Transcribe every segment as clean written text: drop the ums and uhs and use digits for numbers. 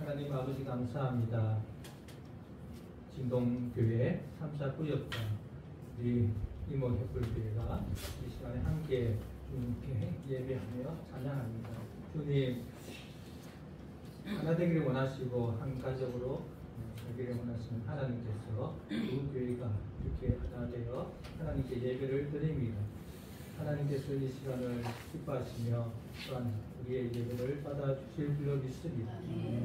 하나님 아버지 감사합니다. 진동교회 3사 구역과 우리 이모협불교회가 이 시간에 함께 주님께 예배하며 찬양합니다. 주님 하나 되기를 원하시고 한 가족으로 살기를 원하시는 하나님께서 두 교회가 이렇게 하나 되어 하나님께 예배를 드립니다. 하나님께서 이 시간을 기뻐하시며 또한 우리의 예배를 받아주실 줄로 믿습니다.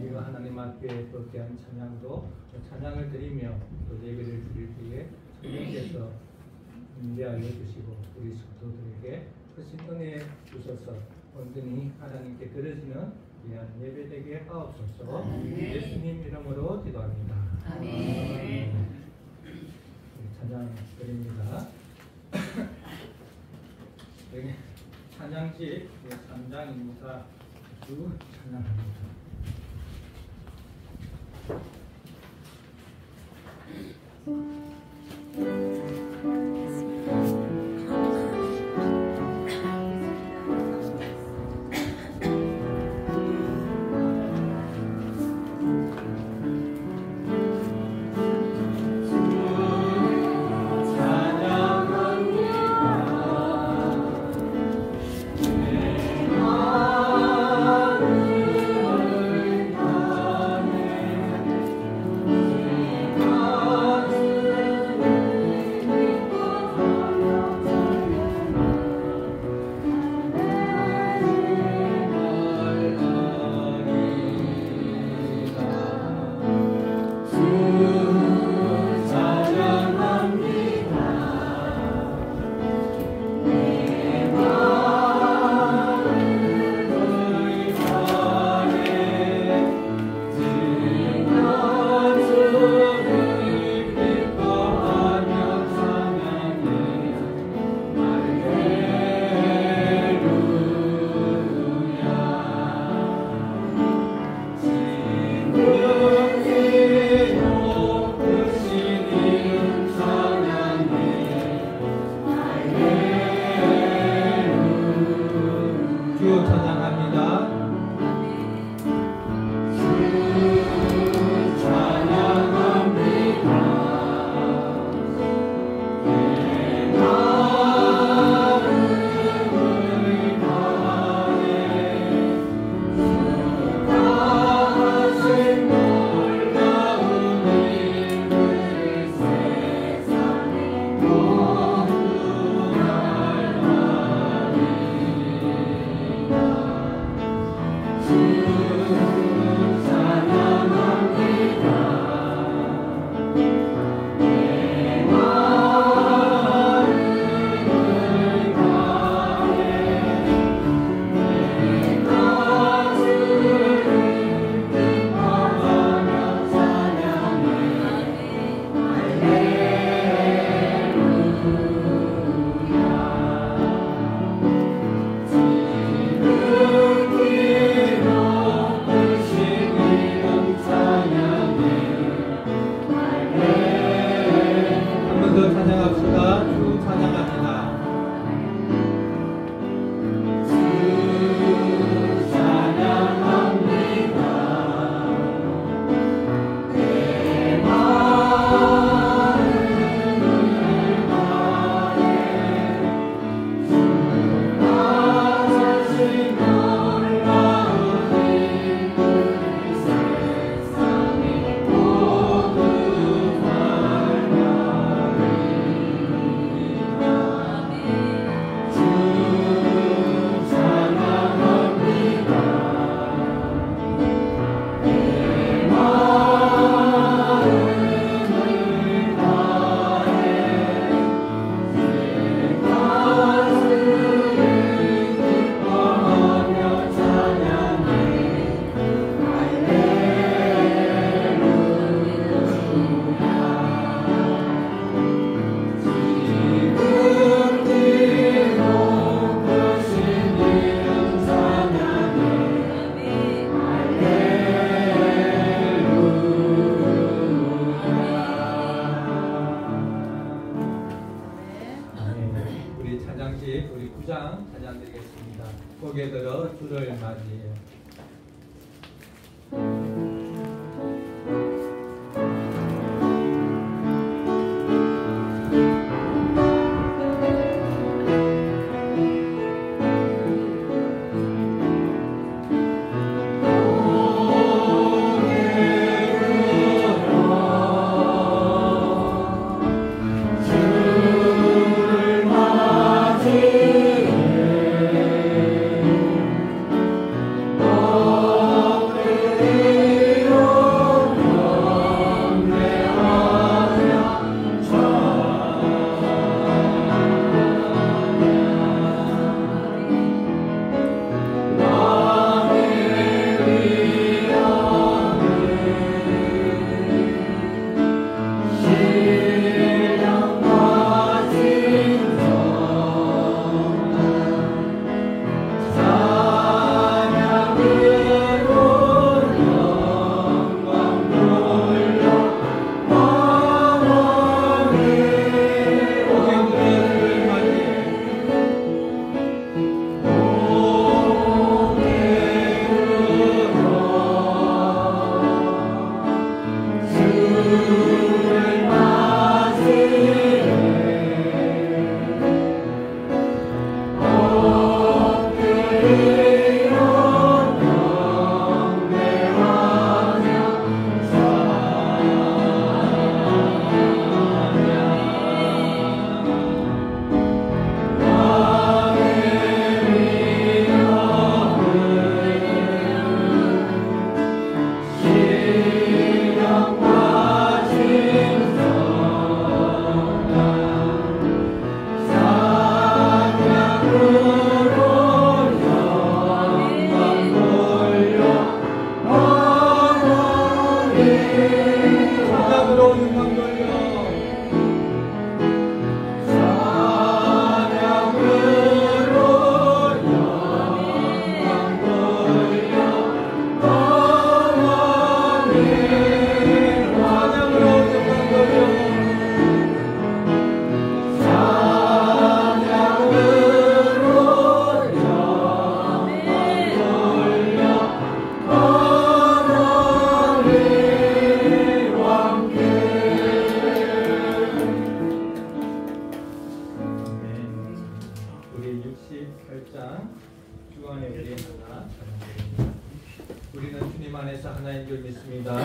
우리가 하나님 앞에 또 귀한 찬양도 찬양을 드리며 또 예배를 드릴 때에 성령께서 인도하여 주시고 우리 성도들에게 크신 은혜 주셔서 온전히 하나님께 드려지는 귀한 예배 되게 하옵소서. 예수님 이름으로 기도합니다. 아멘. 찬양 드립니다. 찬양지 3장입니다. 주 찬양합니다. 찬양합니다. 주님 안에서 하나인 줄 믿습니다.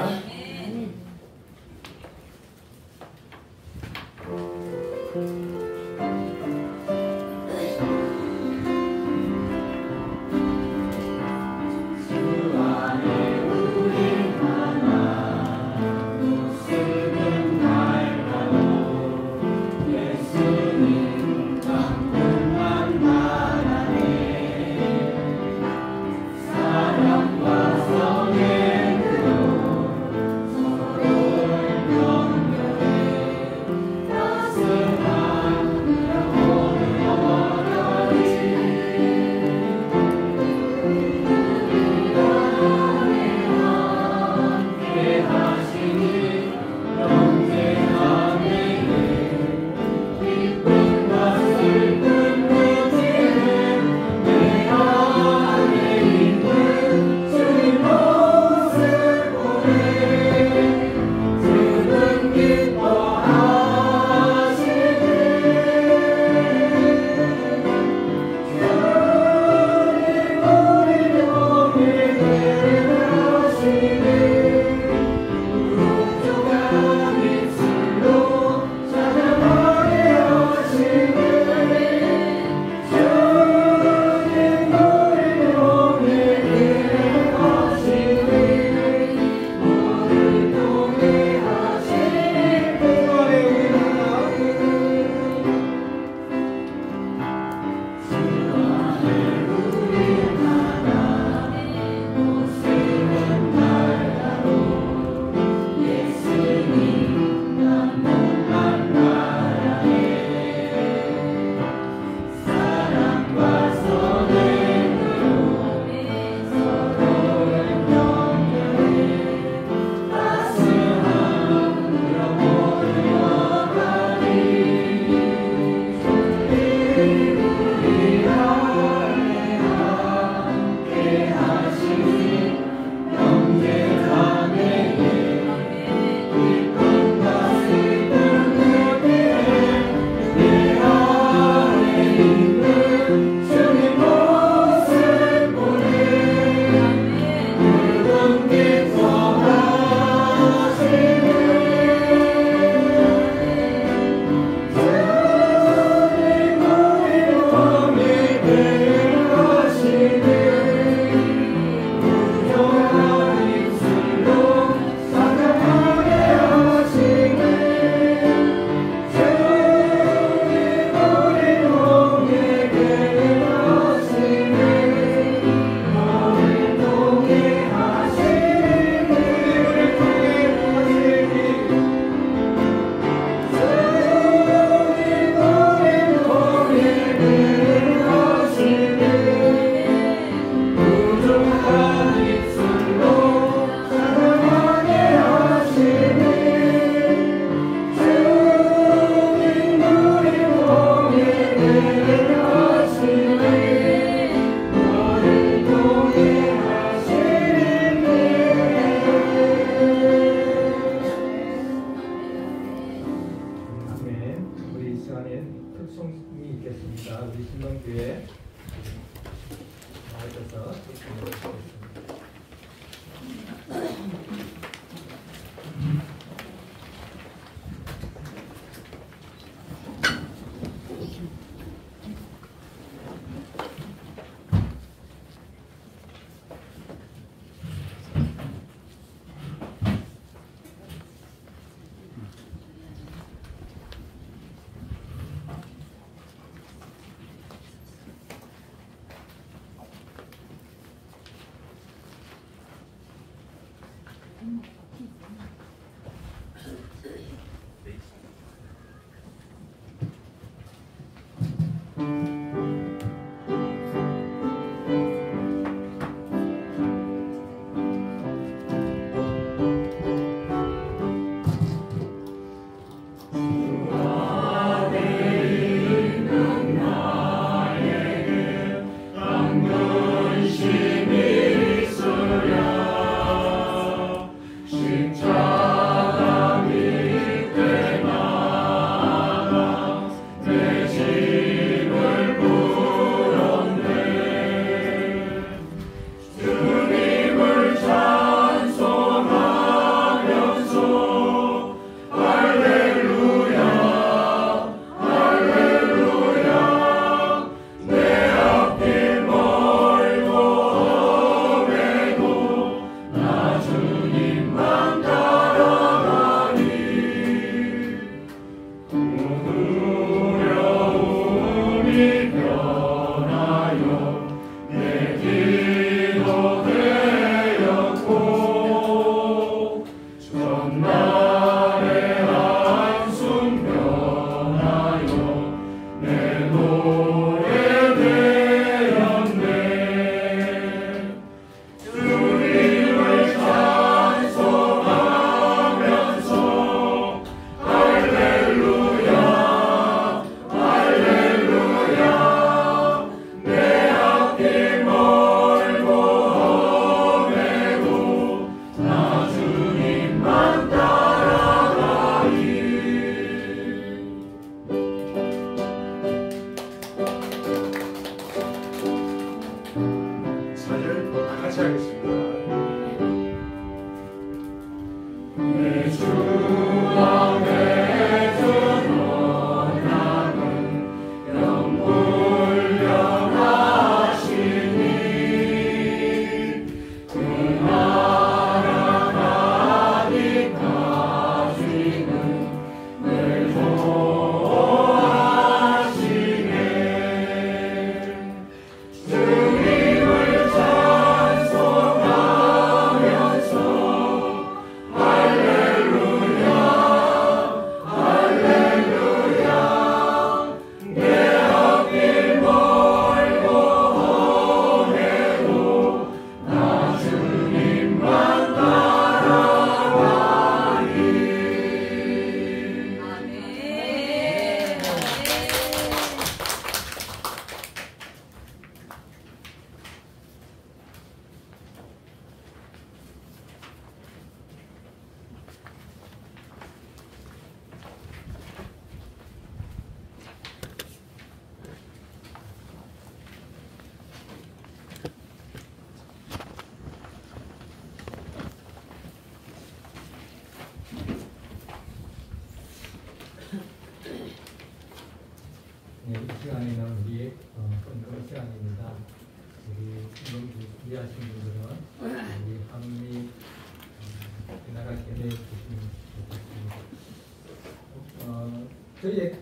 저희의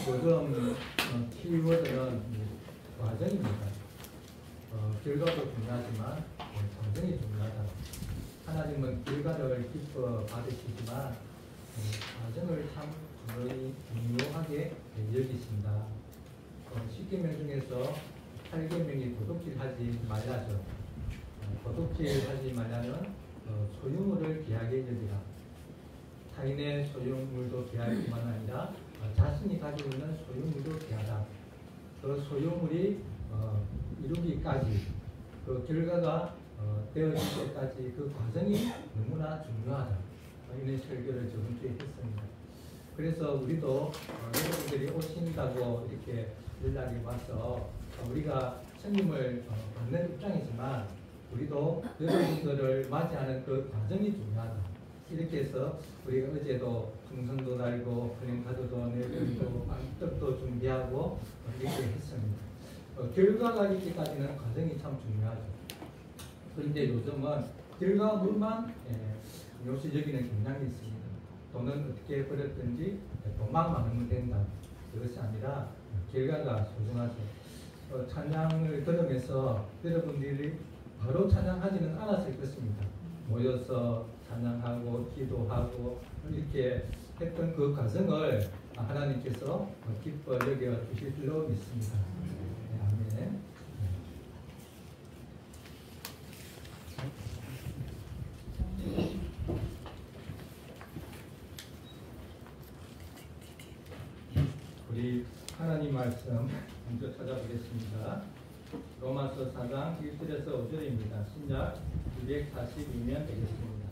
요즘 키워드는 과정입니다. 결과도 중요하지만 과정이 중요하다. 하나님은 결과를 기뻐 받으시지만 과정을 참 중요하게 여기신다. 10계명 중에서 8계명이 도둑질하지 말라죠. 도둑질하지 말라는 소유물을 귀하게 여기라. 타인의 소유물도 귀할 뿐만 아니라 자신이 가지고 있는 소유물도 귀하다. 그 소유물이 이루기까지 그 결과가 되어질 때까지 그 과정이 너무나 중요하다. 이런 설교를 저번 주에 했습니다. 그래서 우리도 여러분들이 오신다고 이렇게 연락이 와서 우리가 성님을 받는 입장이지만 우리도 여러분들을 맞이하는 그 과정이 중요하다. 이렇게 해서 우리가 어제도 중성도 달고 플랜카드도 내고 떡도 준비하고 이렇게 했습니다. 결과가 있기까지는 과정이 참 중요하죠. 그런데 요즘은 결과물만 요새 여기는 경향이 있습니다. 돈은 어떻게 벌었든지 돈만 많으면 된다. 그것이 아니라 결과가 소중하죠. 찬양을 들으면서 여러분들이 바로 찬양하지는 않았을 것입니다. 모여서 찬양하고 기도하고 이렇게 했던 그 과정을 하나님께서 기뻐 여겨 주실 줄로 믿습니다. 네, 아멘. 우리 하나님 말씀 먼저 찾아보겠습니다. 로마서 4장 1절에서 5절입니다. 신약 242면 되겠습니다.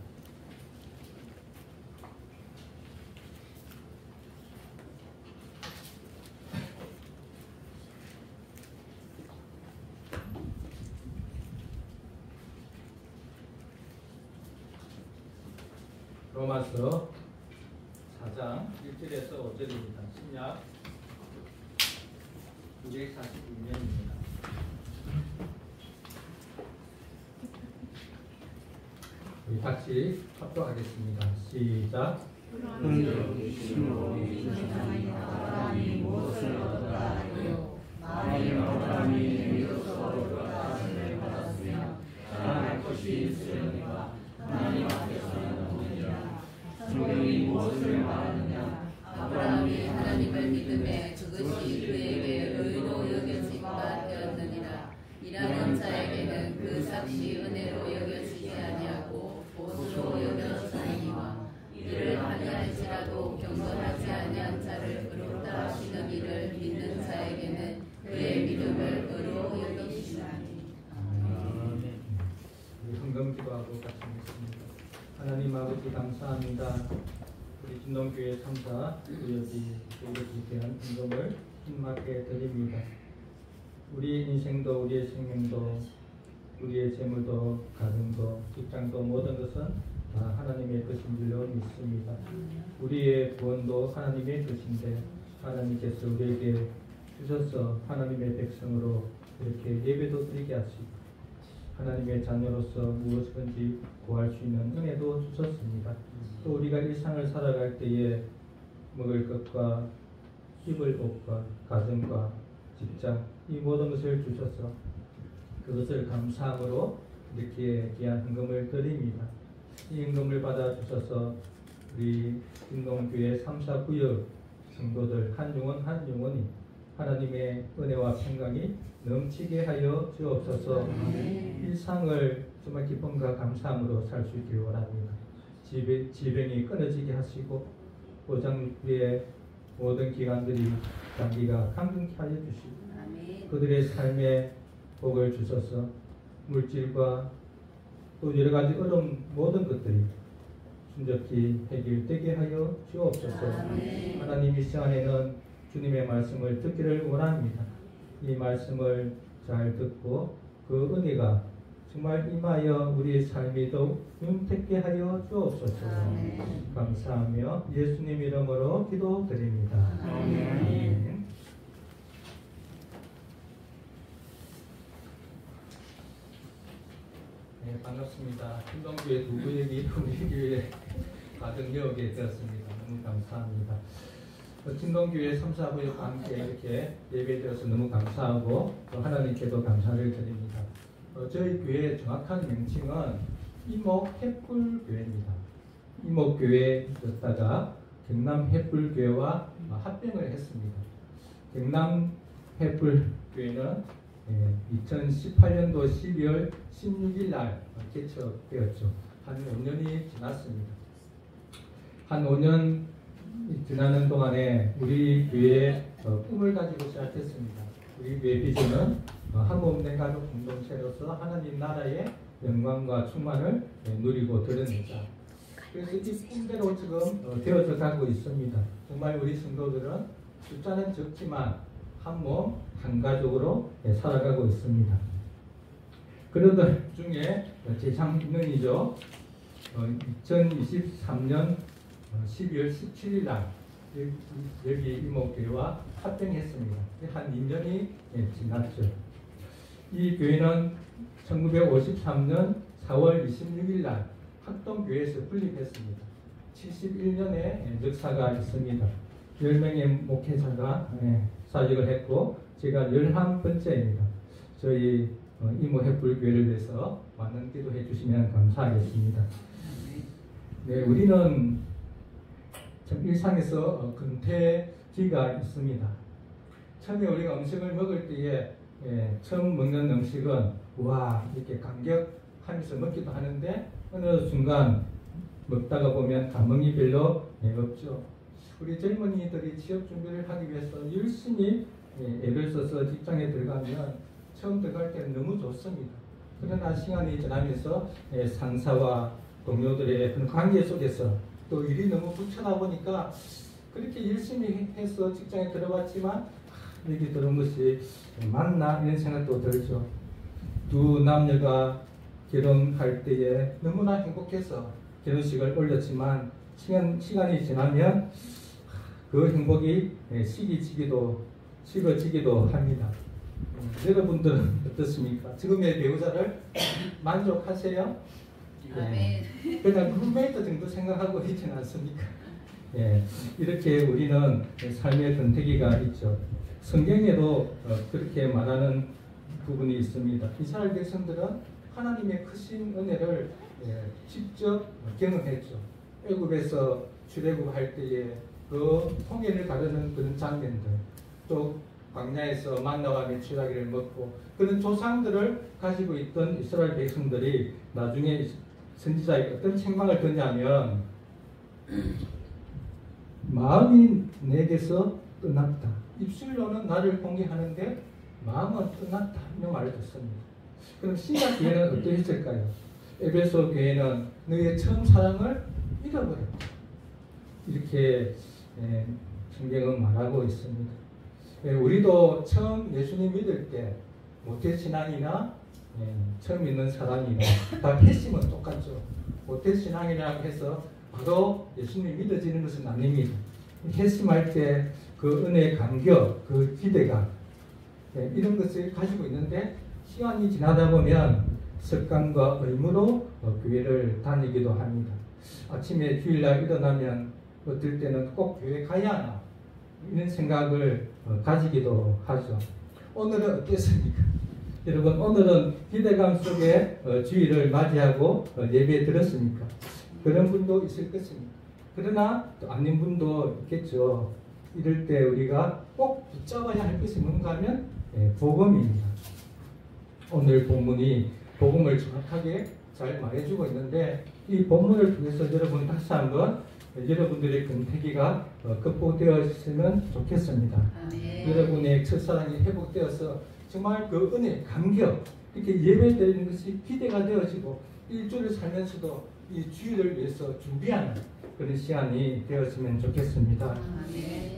로마서 4장 1절에서 5절입니다. 신약 242면입니다. 우리 같이 합독하겠습니다. 시작. 아브라함이 무엇을 얻었다요? 만일 아브라함이 율법으로 하심을 받았으면 자랑할 것이 있으려니와 하나님 앞에서는 없느니라. 성경이 무엇을 말하느냐? 아브라함이 하나님을 믿음에 그것이 그에게 의로 여겨지기가 되었느니라. 일하는 자에게는 그 삭시 은혜로 여겨지지 아니하고 보수로 여겨지니와 이를 아니할지라도 경건하지 아니한 자를 의롭다 하시는 이를 믿는 자에게는 그의 믿음을 의로 여기시나니. 우리 헌금 기도하고 같이 하겠습니다. 하나님 아버지 감사합니다. 우리 진동교회 참사 우리 대한 헌금을 힘맞게 드립니다. 우리의 인생도 우리의 생명도 우리의 재물도 가정도 직장도 모든 것은 다 하나님의 뜻인 줄로 믿습니다. 우리의 구원도 하나님의 뜻인데 하나님께서 우리에게 주셔서 하나님의 백성으로 이렇게 예배도 드리게 하시고 하나님의 자녀로서 무엇이든지 구할 수 있는 은혜도 주셨습니다. 또 우리가 일상을 살아갈 때에 먹을 것과 입을 옷과 가정과 직장 이 모든 것을 주셔서 그것을 감사함으로 이렇게 귀한 헌금을 드립니다. 이 헌금을 받아 주셔서 우리 김동교회 3사 구역 성도들 한 영혼 한 영혼이 하나님의 은혜와 평강이 넘치게 하여 주옵소서. 일상을 정말 기쁨과 감사함으로 살 수 있기를 원합니다. 질병이 끊어지게 하시고 고장 위에 모든 기관들이 장기가 강건케 하여 주시고 그들의 삶에 복을 주셔서 물질과 또 여러 가지 어려운 모든 것들이 순적히 해결되게 하여 주옵소서. 하나님 이 시간에는 주님의 말씀을 듣기를 원합니다. 이 말씀을 잘 듣고 그 은혜가 정말 임하여 우리의 삶이 더욱 윤택게 하여 주옵소서. 감사하며 예수님 이름으로 기도드립니다. 아멘. 네, 반갑습니다. 김동교회 두 구역이 우리 교회 가정여오게 되었습니다. 너무 감사합니다. 진동교회 3, 4부에 함께 이렇게 예배드려서 너무 감사하고 또 하나님께도 감사를 드립니다. 저희 교회의 정확한 명칭은 이목햇불교회입니다. 이목교회였다가 경남햇불교회와 합병을 했습니다. 경남햇불교회는 2018년도 12월 16일 날 개척되었죠. 한 5년이 지났습니다. 한 5년 지나는 동안에 우리 교회의 꿈을 가지고 시작했습니다. 우리 교회 비전은 한몸된 가족 공동체로서 하나님 나라의 영광과 충만을 누리고 드러내자. 그래서 이 꿈대로 지금 되어져 가고 있습니다. 정말 우리 성도들은 숫자는 적지만 한 몸, 한 가족으로 살아가고 있습니다. 그러던 중에 재작년이죠. 2023년 12월 17일 날 여기 이목교회와 합병했습니다. 한 2년이 지났죠. 이 교회는 1953년 4월 26일 날 학동교회에서 분립했습니다. 71년의 역사가 있습니다. 10명의 목회자가 사직을 했고 제가 11번째입니다. 저희 이모햇불교회를 위해서 많은 기도해 주시면 감사하겠습니다. 네, 우리는 참 일상에서 근태기가 있습니다. 처음에 우리가 음식을 먹을 때에 처음 먹는 음식은 와 이렇게 감격하면서 먹기도 하는데 어느 순간 먹다가 보면 감흥이 별로 없죠. 우리 젊은이들이 취업 준비를 하기 위해서 열심히 애를 써서 직장에 들어가면 처음 들어갈 때는 너무 좋습니다. 그러나 시간이 지나면서 상사와 동료들의 그런 관계 속에서 또 일이 너무 붙여나 보니까 그렇게 열심히 해서 직장에 들어갔지만 여기 들어온 것이 맞나 이런 생각도 들죠. 두 남녀가 결혼할 때에 너무나 행복해서 결혼식을 올렸지만 시간이 지나면 그 행복이 식어지기도 합니다. 여러분들은 어떻습니까? 지금의 배우자를 만족하세요? 네. 그냥 룸메이트 정도 생각하고 있지는 않습니까? 예, 이렇게 우리는 삶의 권태기가 있죠. 성경에도 그렇게 말하는 부분이 있습니다. 이스라엘 백성들은 하나님의 크신 은혜를 직접 경험했죠. 애굽에서 출애굽할 때에 그 홍해를 가르는 그런 장면들, 또 광야에서 만나와 메추라기를 먹고 그런 조상들을 가지고 있던 이스라엘 백성들이 나중에 선지자에게 어떤 책망을 듣냐면 마음이 내게서 떠났다. 입술로는 나를 공개하는데 마음은 떠났다. 이런 말을 듣습니다. 그럼 신약 교회는 어떠했을까요? 에베소 교회는 너의 처음 사랑을 잃어버렸다. 이렇게 성경은 말하고 있습니다. 우리도 처음 예수님 믿을 때 모태신앙이나 처음 믿는 사람이나 다 핵심은 똑같죠. 모태신앙이라고 해서 바로 예수님 믿어지는 것은 아닙니다. 핵심할 때 그 은혜의 감격, 그 기대감 이런 것을 가지고 있는데 시간이 지나다 보면 습관과 의무로 교회를 다니기도 합니다. 아침에 주일날 일어나면 어떨 때는 꼭 교회 가야 하나 이런 생각을 가지기도 하죠. 오늘은 어땠습니까? 여러분 오늘은 기대감 속에 주일을 맞이하고 예배 드렸습니까? 그런 분도 있을 것입니다. 그러나 또 아닌 분도 있겠죠. 이럴 때 우리가 꼭 붙잡아야 할 것이 뭔가 하면 복음입니다. 오늘 본문이 복음을 정확하게 잘 말해주고 있는데 이 본문을 통해서 여러분 다시 한번 여러분들의 근태기가 극복되었으면 좋겠습니다. 여러분의 첫사랑이 회복되어서 정말 그 은혜, 감격 이렇게 예배드리는 것이 기대가 되어지고 일주일을 살면서도 이 주일을 위해서 준비하는 그런 시간이 되었으면 좋겠습니다.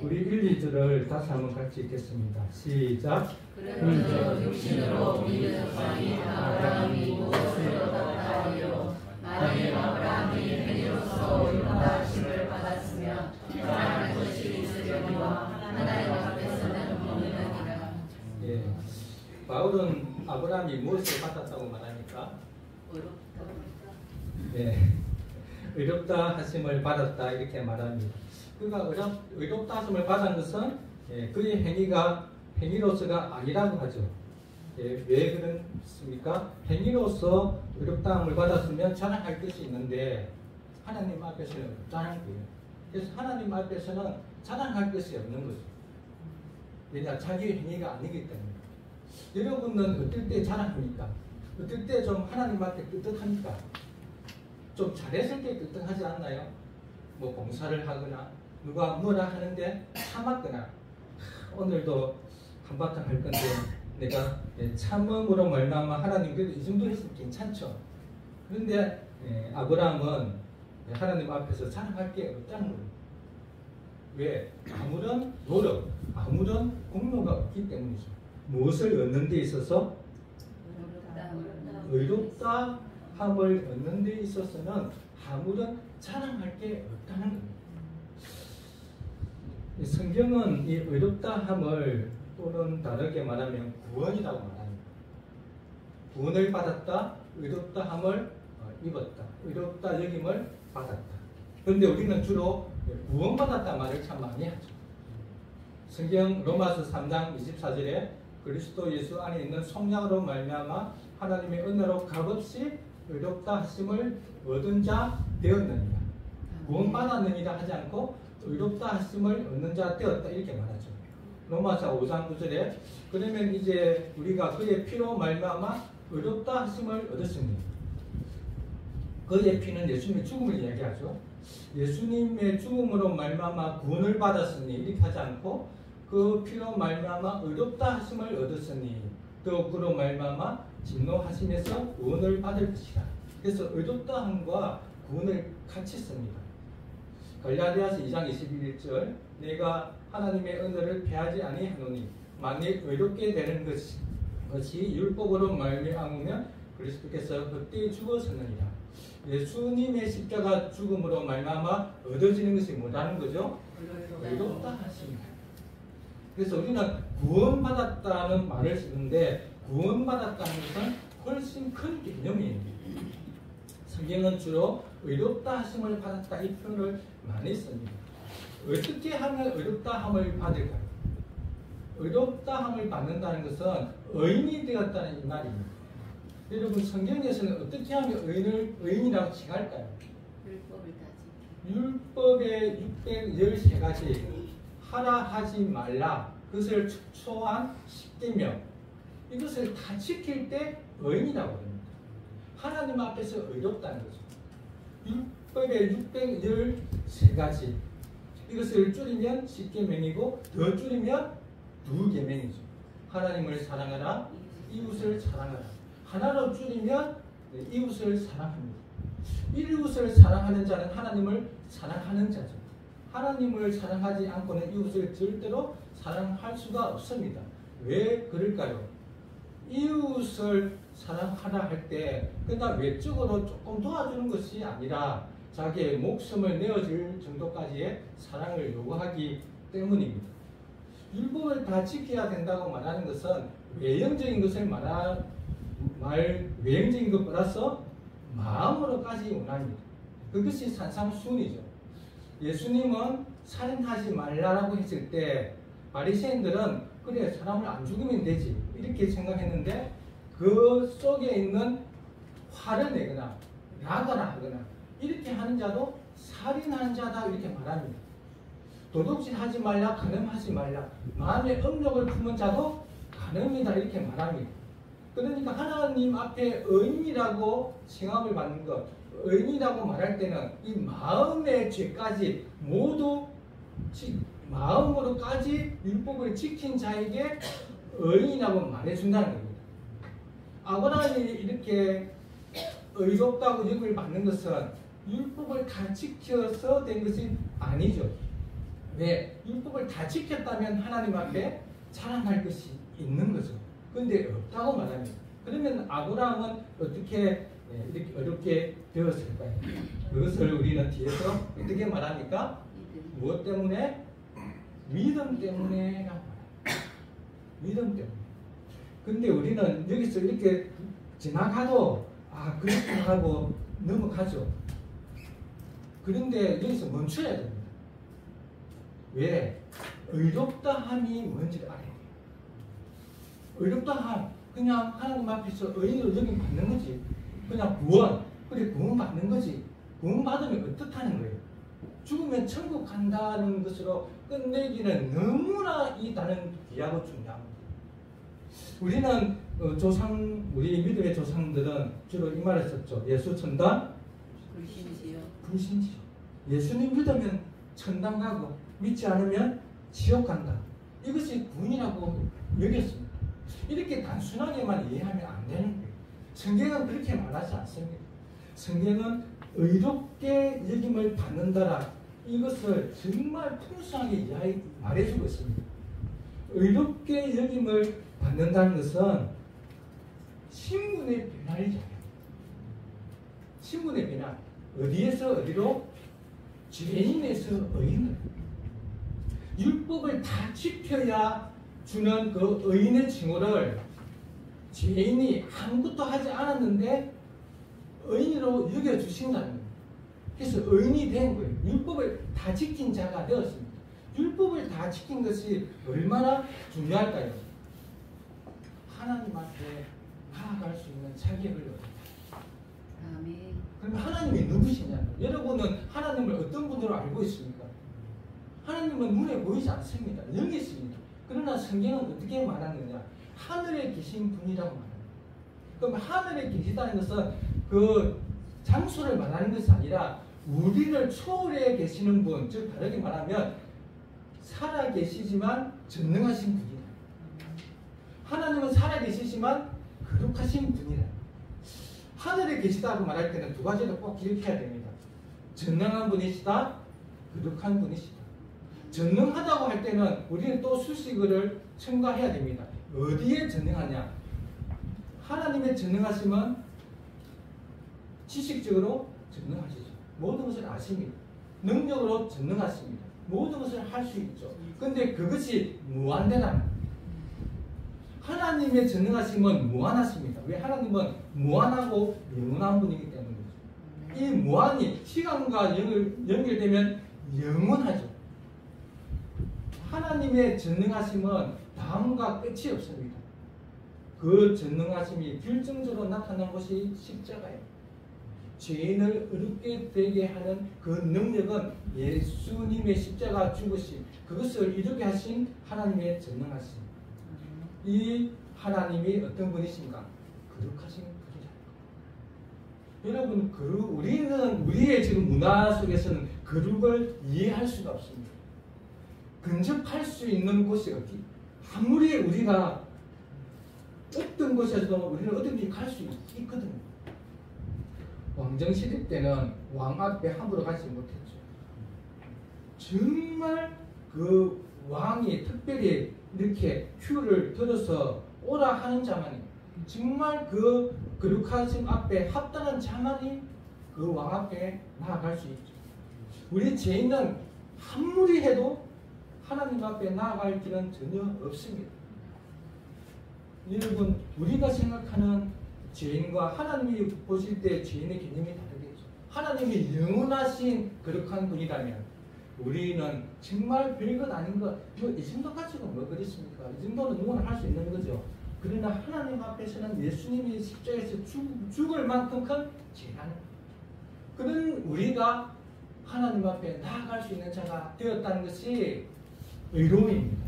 우리 1, 2절을 다시 한번 같이 읽겠습니다. 시작. 그러므로 육신으로 믿으셨사니 아브라함이 무엇을 얻었다 하리요 만일 아브라함이 행위로서 율법하심을 받았으면 말할 것이 있으려니와 하나님 앞에서는 없느니라. 예, 바울은 아브라함이 무엇을 받았다고 말합니까? 어렵다. 예, 의롭다 하심을 받았다 이렇게 말합니다. 그가 의롭다 하심을 받은 것은 그의 행위로서가 아니라고 하죠. 왜 그렇습니까? 행위로서 의롭다함을 받았으면 자랑할 것이 있는데 하나님 앞에서는 자랑할 거예요. 그래서 하나님 앞에서는 자랑할 것이 없는 거죠. 왜냐? 자기의 행위가 아니기 때문에. 여러분은 어떨 때 자랑합니까? 어떨 때 좀 하나님 앞에 끄떡합니까? 좀 잘했을 때 끄떡하지 않나요? 뭐 봉사를 하거나 누가 뭐라 하는데 참았거나 오늘도 한바탕 할 건데 내가 참음으로 말미암아 하나님 그래도 이 정도 했으면 괜찮죠. 그런데 아브라함은 하나님 앞에서 자랑할 게 없다는 거예요. 왜? 아무런 노력, 아무런 공로가 없기 때문이죠. 무엇을 얻는 데 있어서? 의롭다함을 얻는 데 있어서는 아무런 자랑할 게 없다는 겁니다. 성경은 이 의롭다함을 또는 다르게 말하면 구원이라고 말합니다. 구원을 받았다, 의롭다함을 입었다, 의롭다 여김을 받았다. 그런데 우리는 주로 구원받았다 말을 참 많이 하죠. 성경 로마서 3장 24절에 그리스도 예수 안에 있는 속량으로 말미암아 하나님의 은혜로 값없이 의롭다 하심을 얻은 자 되었느니라. 구원받았느니라 하지 않고 의롭다 하심을 얻는 자 되었다 이렇게 말하죠. 로마서 5장 9절에 그러면 이제 우리가 그의 피로 말미암아 의롭다 하심을 얻었습니다. 그의 피는 예수님의 죽음을 이야기하죠. 예수님의 죽음으로 말미암아 구원을 받았으니 이렇게 하지 않고 그 피로 말미암아 의롭다 하심을 얻었으니 또 그로 말미암아 진노하심에서 구원을 받을 것이라. 그래서 의롭다함과 구원을 같이 씁니다. 갈라디아서 2장 21절 내가 하나님의 은혜를 패하지 아니하노니 만일 의롭게 되는 것이 율법으로 말미암으면 그리스도께서 헛되이 죽었었느니라. 예수님의 십자가 죽음으로 말미암아 얻어지는 것이 뭐라는 거죠? 의롭다 하십니다. 그래서 우리는 구원받았다는 말을 쓰는데 구원받았다는 것은 훨씬 큰 개념이에요. 성경은 주로 의롭다 하심을 받았다 이 표현을 많이 씁니다. 어떻게 하면 의롭다함을 받을까요? 의롭다함을 받는다는 것은 의인이 되었다는 이 말입니다. 여러분 성경에서는 어떻게 하면 의인이라고 칭할까요? 율법의 613가지 하라 하지 말라 그것을 촉초한 10계명 이것을 다 지킬 때 의인이라고 합니다. 하나님 앞에서 의롭다는 거죠. 율법의 613가지 이것을 줄이면 10계명이고 더 줄이면 2계명이죠. 하나님을 사랑하라 이웃을 사랑하라. 하나로 줄이면 이웃을 사랑합니다. 이웃을 사랑하는 자는 하나님을 사랑하는 자죠. 하나님을 사랑하지 않고는 이웃을 절대로 사랑할 수가 없습니다. 왜 그럴까요? 이웃을 사랑하라 할 때 그냥 외적으로 조금 도와주는 것이 아니라 자기의 목숨을 내어줄 정도까지의 사랑을 요구하기 때문입니다. 율법을 다 지켜야 된다고 말하는 것은 외형적인 것을 외형적인 것 플러스 마음으로까지 원합니다. 그것이 산상수훈이죠. 예수님은 살인하지 말라라고 했을 때 바리새인들은 그래 사람을 안 죽이면 되지 이렇게 생각했는데 그 속에 있는 화를 내거나 나가라 하거나 이렇게 하는 자도 살인하는 자다 이렇게 말합니다. 도둑질하지 말라 간음하지 말라 마음에 음욕을 품은 자도 간음이다 이렇게 말합니다. 그러니까 하나님 앞에 의인이라고 칭함을 받는 것 의인이라고 말할 때는 이 마음의 죄까지 모두 마음으로까지 율법을 지킨 자에게 의인이라고 말해준다는 겁니다. 아브라함이 이렇게 의롭다고 여김을 받는 것은 율법을 다 지켜서 된 것이 아니죠. 왜? 율법을 다 지켰다면 하나님 앞에 자랑할 것이 있는 거죠. 그런데 없다고 말합니다. 그러면 아브라함은 어떻게 이렇게 어렵게 되었을까요? 그것을 우리는 뒤에서 어떻게 말합니까? 무엇 때문에? 믿음 때문에라고 말합니다. 믿음 때문에. 근데 우리는 여기서 이렇게 지나가도 그렇구나 하고 넘어가죠. 그런데 여기서 멈춰야 됩니다. 왜? 의롭다함이 뭔지를 알아야 돼요. 의롭다함, 그냥 하나님 앞에서 의인으로 여김 받는 거지. 그냥 구원, 그래 구원 받는 거지. 구원 받으면 어떻다는 거예요? 죽으면 천국 간다는 것으로 끝내기는 너무나 이 단은 귀하고 중요합니다. 우리는 우리 믿음의 조상들은 주로 이 말을 썼죠. 예수 천당 불신지요. 불신지요. 예수님 믿으면 천당 가고 믿지 않으면 지옥 간다. 이것이 구원이라고 여겼습니다. 이렇게 단순하게만 이해하면 안 되는 거예요. 성경은 그렇게 말하지 않습니다. 성경은 의롭게 여김을 받는다라 이것을 정말 풍성하게 말해주고 있습니다. 의롭게 여김을 받는다는 것은 신분의 변화이잖아요. 신분의 변화. 어디에서 어디로? 죄인에서 의인으로. 율법을 다 지켜야 주는 그 의인의 칭호를 죄인이 아무것도 하지 않았는데 의인으로 여겨주신다는 거예요. 그래서 의인이 된 거예요. 율법을 다 지킨 자가 되었습니다. 율법을 다 지킨 것이 얼마나 중요할까요? 하나님 앞에 나아갈 수 있는 자격을 얻었다. 아멘. 그럼 하나님이 누구시냐? 여러분은 하나님을 어떤 분으로 알고 있습니까? 하나님은 눈에 보이지 않습니다. 영이 있습니다. 그러나 성경은 어떻게 말하느냐? 하늘에 계신 분이라고 말합니다. 그럼 하늘에 계시다는 것은 그 장소를 말하는 것이 아니라 우리를 초월해 계시는 분, 즉 다르게 말하면 살아 계시지만 전능하신 분이다. 하나님은 살아 계시지만 거룩하신 분이다. 하늘에 계시다고 말할 때는 두 가지를 꼭 기억해야 됩니다. 전능한 분이시다, 거룩한 분이시다. 전능하다고 할 때는 우리는 또 수식어를 첨가해야 됩니다. 어디에 전능하냐? 하나님의 전능하심은 지식적으로 전능하시죠. 모든 것을 아십니다. 능력으로 전능하십니다. 모든 것을 할 수 있죠. 그런데 그것이 무한대다. 하나님의 전능하심은 무한하십니다. 왜? 하나님은 무한하고 영원한 분이기 때문이죠. 이 무한이 시간과 연결되면 영원하죠. 하나님의 전능하심은 다음과 끝이 없습니다. 그 전능하심이 결정적으로 나타난 것이 십자가예요. 죄인을 의롭게 되게 하는 그 능력은 예수님의 십자가 죽으심, 그것을 이루게 하신 하나님의 전능하심. 이 하나님이 어떤 분이신가? 거룩하신 분이다. 여러분, 우리는 우리의 지금 문화 속에서는 거룩을 이해할 수가 없습니다. 근접할 수 있는 곳이 어디? 아무리 우리가 어떤 곳에서도 우리는 어딘지 갈 수 있거든요. 왕정시대 때는 왕 앞에 함부로 가지 못했죠. 정말 그 왕이 특별히 이렇게 큐를 들어서 오라 하는 자만이, 정말 그 거룩하심 앞에 합당한 자만이 그 왕 앞에 나아갈 수 있죠. 우리 죄인은 아무리 해도 하나님 앞에 나아갈 길은 전혀 없습니다. 여러분, 우리가 생각하는 죄인과 하나님이 보실 때 죄인의 개념이 다르겠죠. 하나님이 영원하신 거룩한 분이라면 우리는 정말 별것 아닌 것, 이 정도 가지고 뭐 그렇습니까? 이 정도는 누구나 할 수 있는 거죠. 그러나 하나님 앞에서는 예수님이 십자가에서 죽을 만큼 큰 죄라는, 그런 우리가 하나님 앞에 나아갈 수 있는 자가 되었다는 것이 의로움입니다.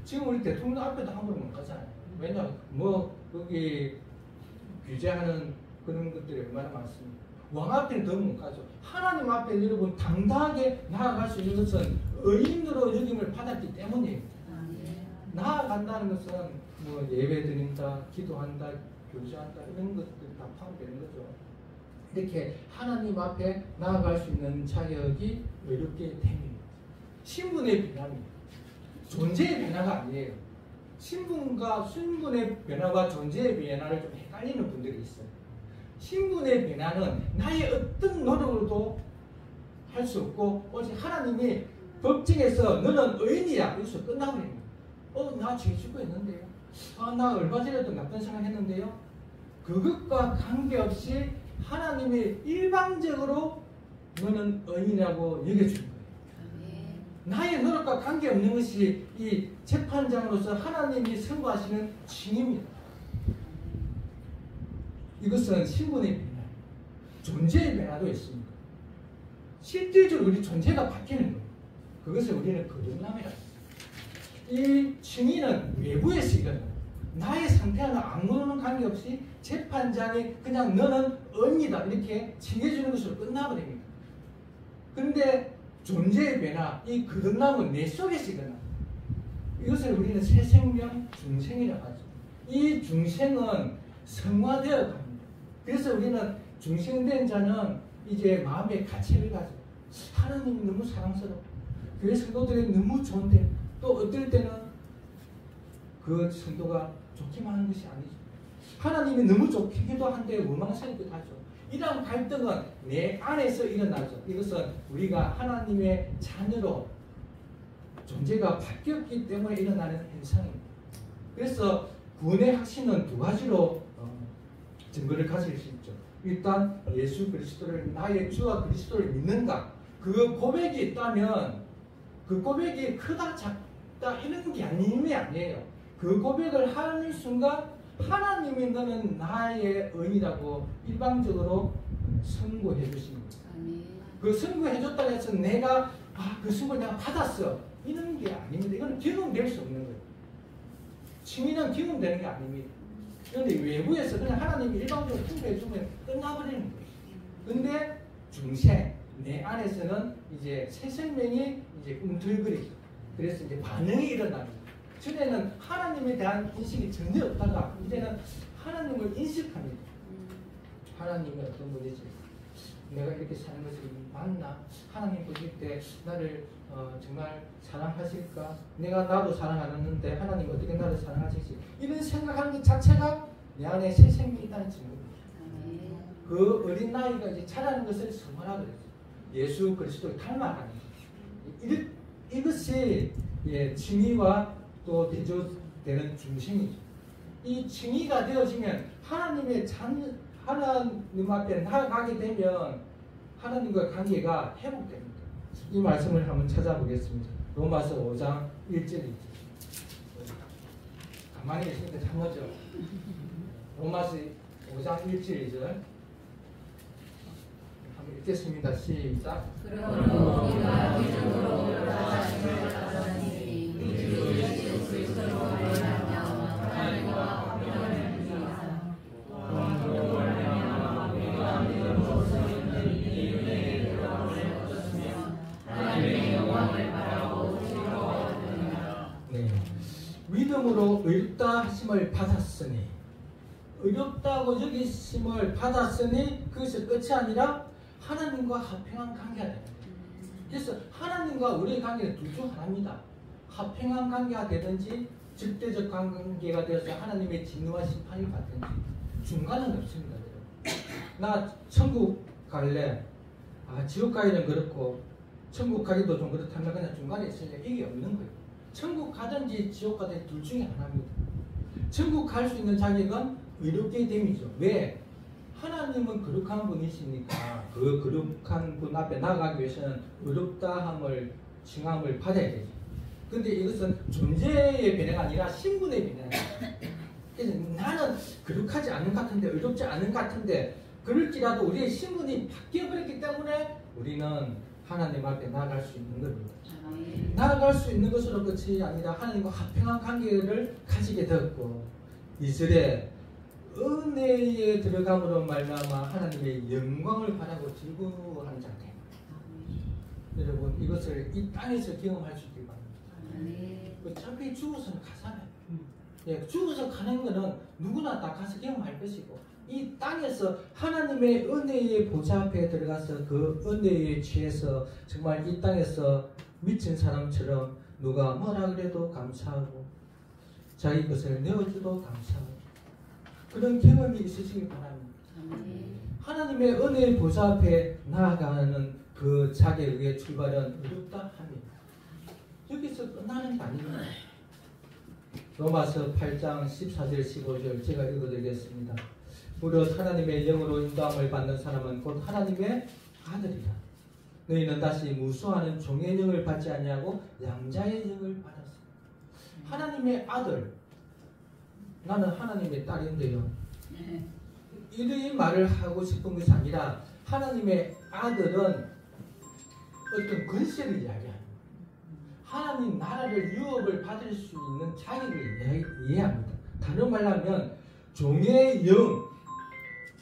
지금 우리 대통령 앞에도 함부로 못 가잖아요. 왜냐, 거기 규제하는 그런 것들이 얼마나 많습니다. 왕 앞에는 더 못 가죠. 하나님 앞에 여러분 당당하게 나아갈 수 있는 것은 의인으로 여김을 받았기 때문이에요. 나아간다는 것은 예배 드린다, 기도한다, 교제한다, 이런 것들이 다 포함되는 거죠. 이렇게 하나님 앞에 나아갈 수 있는 자격이 의롭게 됩니다. 신분의 변화입니다. 존재의 변화가 아니에요. 신분과 신분의 변화와 존재의 변화를 좀 헷갈리는 분들이 있어요. 신분의 변화는 나의 어떤 노력으로도 할 수 없고 오직 하나님이 법정에서 너는 의인이야 여기서 끝나버립니다. 나 죄 짓고 있는데요. 나 얼마 전에도 나쁜 생각 했는데요. 그것과 관계없이 하나님이 일방적으로 너는 의인이라고 여겨주는 거예요. 아멘. 나의 노력과 관계없는 것이 이 재판장으로서 하나님이 선고하시는 징입니다. 이것은 신분의 변화, 존재의 변화도 있습니다. 실질적으로 우리 존재가 바뀌는 거예요. 그것을 우리는 거듭남이라고 합니다. 이 징의는 외부에서 일어나요. 나의 상태와는 아무런 관계없이 재판장이 그냥 너는 의인이다 이렇게 칭해주는 것으로 끝나버립니다. 그런데 존재의 변화, 이 거듭남은 내 속에서 일어납니다. 이것을 우리는 새 생명 중생이라고 하죠. 이 중생은 성화되어 갑니다. 그래서 우리는 중생된 자는 이제 마음의 가치를 가지고 하나님이 너무 사랑스럽고 교회 성도들이 너무 좋은데 또 어떨 때는 그 성도가 좋기만 하는 것이 아니죠. 하나님이 너무 좋기도 한데 원망스럽기도 하죠. 이런 갈등은 내 안에서 일어나죠. 이것은 우리가 하나님의 자녀로 존재가 바뀌었기 때문에 일어나는 현상입니다. 그래서 구원의 확신은 두 가지로 증거를 가질 수 있죠. 일단 예수 그리스도를 나의 주와 그리스도를 믿는가, 그 고백이 있다면 그 고백이 크다 작다 이런 게 아니에요. 그 고백을 하는 순간 하나님이 너는 나의 의인이라고 일방적으로 선고해 주십니다. 그 선고해 줬다고 해서 내가 그 선고를 내가 받았어 이런 게 아닙니다. 이건 경험될 수 없는 거예요. 칭의는 경험되는 게 아닙니다. 그런데 외부에서 그냥 하나님이 일방적으로 통보해 주면 끝나버리는 거예요. 근데 중생 내 안에서는 이제 새 생명이 이제 꿈틀거리죠. 그래서 이제 반응이 일어납니다. 전에는 하나님에 대한 인식이 전혀 없다가 이제는 하나님을 인식합니다. 하나님이 어떤 분이지? 내가 이렇게 사는 것이 맞나? 하나님 보실 때 나를 정말 사랑하실까? 나도 사랑하는데 하나님 어떻게 나를 사랑하실지? 이런 생각하는 것 자체가 내 안에 새 생명이 있다는 증거입니다. 그 어린 나이가 이제 자라는 것을 성화라 그랬어요. 예수 그리스도를 닮아가는 것. 이것이 칭의와 또 대조되는 중심이죠. 이 칭의가 되어지면 하나님 앞에 나아가게 되면 하나님과 관계가 회복됩니다. 이 말씀을 한번 찾아보겠습니다. 로마서 5장 1절이죠. 가만히 있으니까 참으죠. 로마서 5장 1절 2절 한번 읽겠습니다. 시작. 그러므로 우리가 믿음으로 하나님을 따르니 예수 그리스도로 말미암아 하나님과 화평을 누리사 우리가 믿음으로써 있는 이 은혜에 들어가게 얻었으며 하나님의 영광을 바라고 즐거워하느니라. 네. 믿음으로 의롭다 하심을 받았으니 의롭다고 여기심을 받았으니 그것이 끝이 아니라 하나님과 화평한 관계가 됩니다. 그래서 하나님과 우리의 관계는 둘 중 하나입니다. 화평한 관계가 되든지 적대적 관계가 되어서 하나님의 진노와 심판을 받든지 중간은 없습니다. 나 천국 갈래? 지옥 가기는 그렇고 천국 가기도 좀 그렇다면 그냥 중간에 있으니까 이게 없는 거예요. 천국 가든지 지옥 가든지 둘 중에 하나입니다. 천국 갈 수 있는 자격은 의롭게 됨이죠. 왜? 하나님은 거룩한 분이시니까 그 거룩한 분 앞에 나아가기 위해서는 의롭다함을 칭함을 받아야 되죠. 근데 이것은 존재의 변화가 아니라 신분의 변화예요. 그래서 나는 거룩하지 않은 것 같은데 의롭지 않은 것 같은데 그럴지라도 우리의 신분이 바뀌어버렸기 때문에 우리는 하나님 앞에 나아갈 수 있는 겁니다. 나아갈 수 있는 것으로 끝이 아니라 하나님과 화평한 관계를 가지게 되었고 2절에 은혜에 들어감으로 말미암아 하나님의 영광을 바라고 즐거워하는 상태. 여러분 이것을 이 땅에서 경험할 수 있길 바랍니다. 어차피 죽어서는 가잖아요. 죽어서 가는 것은 누구나 다 가서 경험할 것이고 이 땅에서 하나님의 은혜의 보좌 앞에 들어가서 그 은혜에 취해서 정말 이 땅에서 미친 사람처럼 누가 뭐라 그래도 감사하고 자기 것을 내어줘도 감사하고 그런 경험이 있으시길 바랍니다. 하나님의 은혜의 보좌 앞에 나아가는 그 자격의 출발은 어렵다 합니다. 여기서 끝나는 게 아닙니다. 로마서 8장 14절 15절 제가 읽어드리겠습니다. 무릇 하나님의 영으로 인도함을 받는 사람은 곧 하나님의 아들이라. 너희는 다시 무수하는 종의 영을 받지 아니하고 양자의 영을 받았어. 하나님의 아들, 나는 하나님의 딸인데요. 이 말을 하고 싶은 것이 아니라 하나님의 아들은 어떤 권세를 이야기합니다. 하나님 나라를 유업을 받을 수 있는 자격을 이해합니다. 다른 말로 하면 종의 영,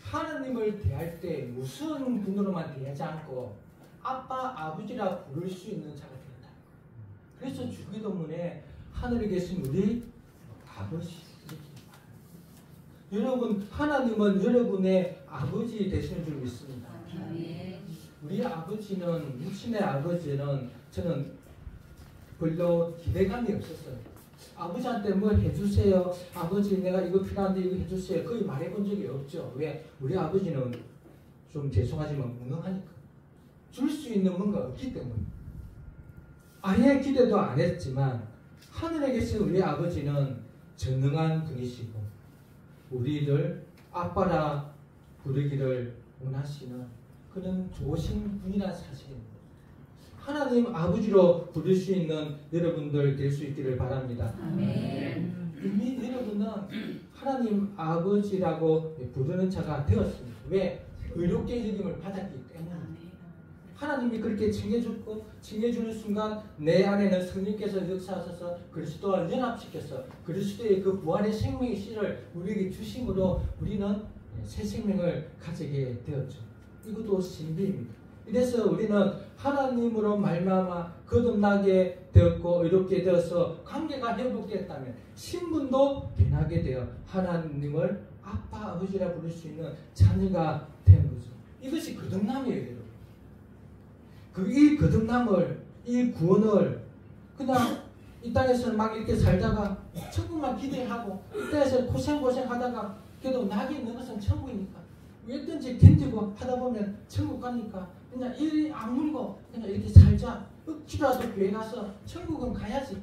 하나님을 대할 때 무슨 분으로만 대하지 않고 아빠, 아버지라 부를 수 있는 자가 된다. 그래서 주기도문에 하늘에 계신 우리 아버지, 여러분, 하나님은 여러분의 아버지 되시는 줄 믿습니다. 우리 아버지는, 육신의 아버지는 저는 별로 기대감이 없었어요. 아버지한테 뭘 해주세요. 아버지 내가 이거 필요한데 이거 해주세요. 거의 말해본 적이 없죠. 왜? 우리 아버지는 좀 죄송하지만 무능하니까. 줄 수 있는 뭔가 없기 때문에. 아예 기대도 안 했지만 하늘에 계신 우리 아버지는 전능한 분이시고 우리를 아빠라 부르기를 원하시는 그런 좋으신 분이라는 사실입니다. 하나님 아버지로 부를 수 있는 여러분들 될 수 있기를 바랍니다. 아멘. 이미 여러분은 하나님 아버지라고 부르는 자가 되었습니다. 왜? 의롭게 여김을 받았기 때문에. 하나님이 그렇게 챙겨주고 챙겨주는 순간 내 안에는 성령께서 역사하셔서 그리스도와 연합시켜서 그리스도의 그 부활의 생명의 씨를 우리에게 주심으로 우리는 새 생명을 가지게 되었죠. 이것도 신비입니다. 이래서 우리는 하나님으로 말미암아 거듭나게 되었고 의롭게 되어서 관계가 회복됐다면 신분도 변하게 되어 하나님을 아빠 아버지라 부를 수 있는 자녀가 된 거죠. 이것이 거듭남이에요, 여러분. 이 거듭남을, 이 구원을 그냥 이 땅에서 막 이렇게 살다가 천국만 기대하고 이 땅에서 고생하다가 그래도 낙이 있는 것은 천국이니까 왜든지 견디고 하다 보면 천국 가니까 그냥 일 악물고 그냥 이렇게 살자. 억지로라도 교회 가서 천국은 가야지.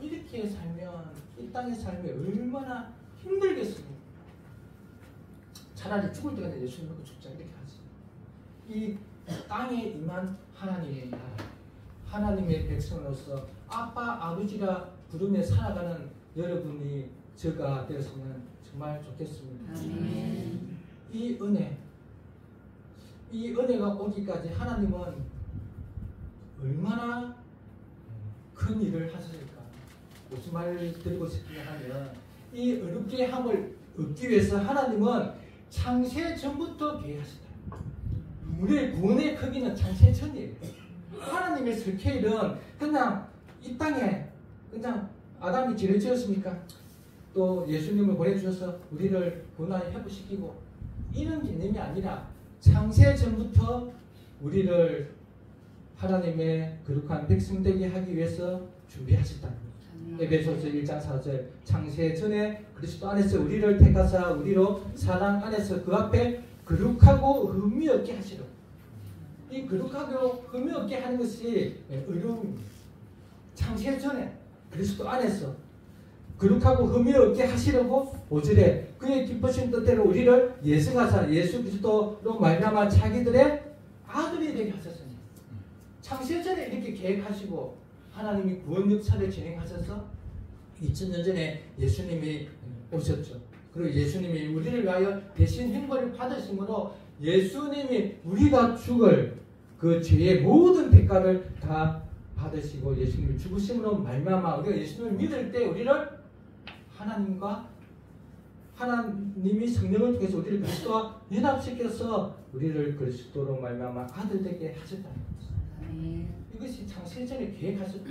이렇게 살면 이 땅의 삶이 얼마나 힘들겠습니까? 차라리 죽을 때가 되면 예수님 믿고 죽자 이렇게 하지. 이 땅에 임한 하나님의 나라, 하나님의 백성으로서 아빠 아버지라 부르며 살아가는 여러분이 저가 되었으면 정말 좋겠습니다. 아멘. 이 은혜가 오기까지 하나님은 얼마나 큰 일을 하셨을까? 무슨 말을 드리고 싶냐 하면 이 어렵게 함을 얻기 위해서 하나님은 창세 전부터 계획하셨다. 우리의 구원의 크기는 창세 전이에요. 하나님의 스케일은 그냥 이 땅에 그냥 아담이 죄를 지었으니까 또 예수님을 보내주셔서 우리를 구원하여 회복시키고 이런 개념이 아니라 창세 전부터 우리를 하나님의 거룩한 백성 되게 하기 위해서 준비하셨다. 에베소서 1장 4절 창세 전에 그리스도 안에서 우리를 택하사 우리로 사랑 안에서 그 앞에 거룩하고 흠이 없게 하시려. 이 거룩하고 흠이 없게 하는 것이 의로움입니다. 창세 전에 그리스도 안에서 거룩하고 흠이 없게 하시려고 5절에 그의 기쁘신 뜻대로 우리를 예승하사 예수 그리스도로 말미암아 자기들의 아들이 되게 하셨으니 창세 전에 이렇게 계획하시고 하나님이 구원 역사를 진행하셔서 2000년 전에 예수님이 오셨죠. 그리고 예수님이 우리를 위하여 대신 형벌을 받으심으로 예수님이 우리가 죽을 그 죄의 모든 대가를 다 받으시고 예수님이 죽으심으로 말미암아 우리가 예수님을 믿을 때 우리를 하나님이 성령을 통해서 우리를 그리스도와 연합시켜서 우리를 그리스도로 말미암아 아들 되게 하셨다는 것입니다. 이것이 창세전에 계획하셨고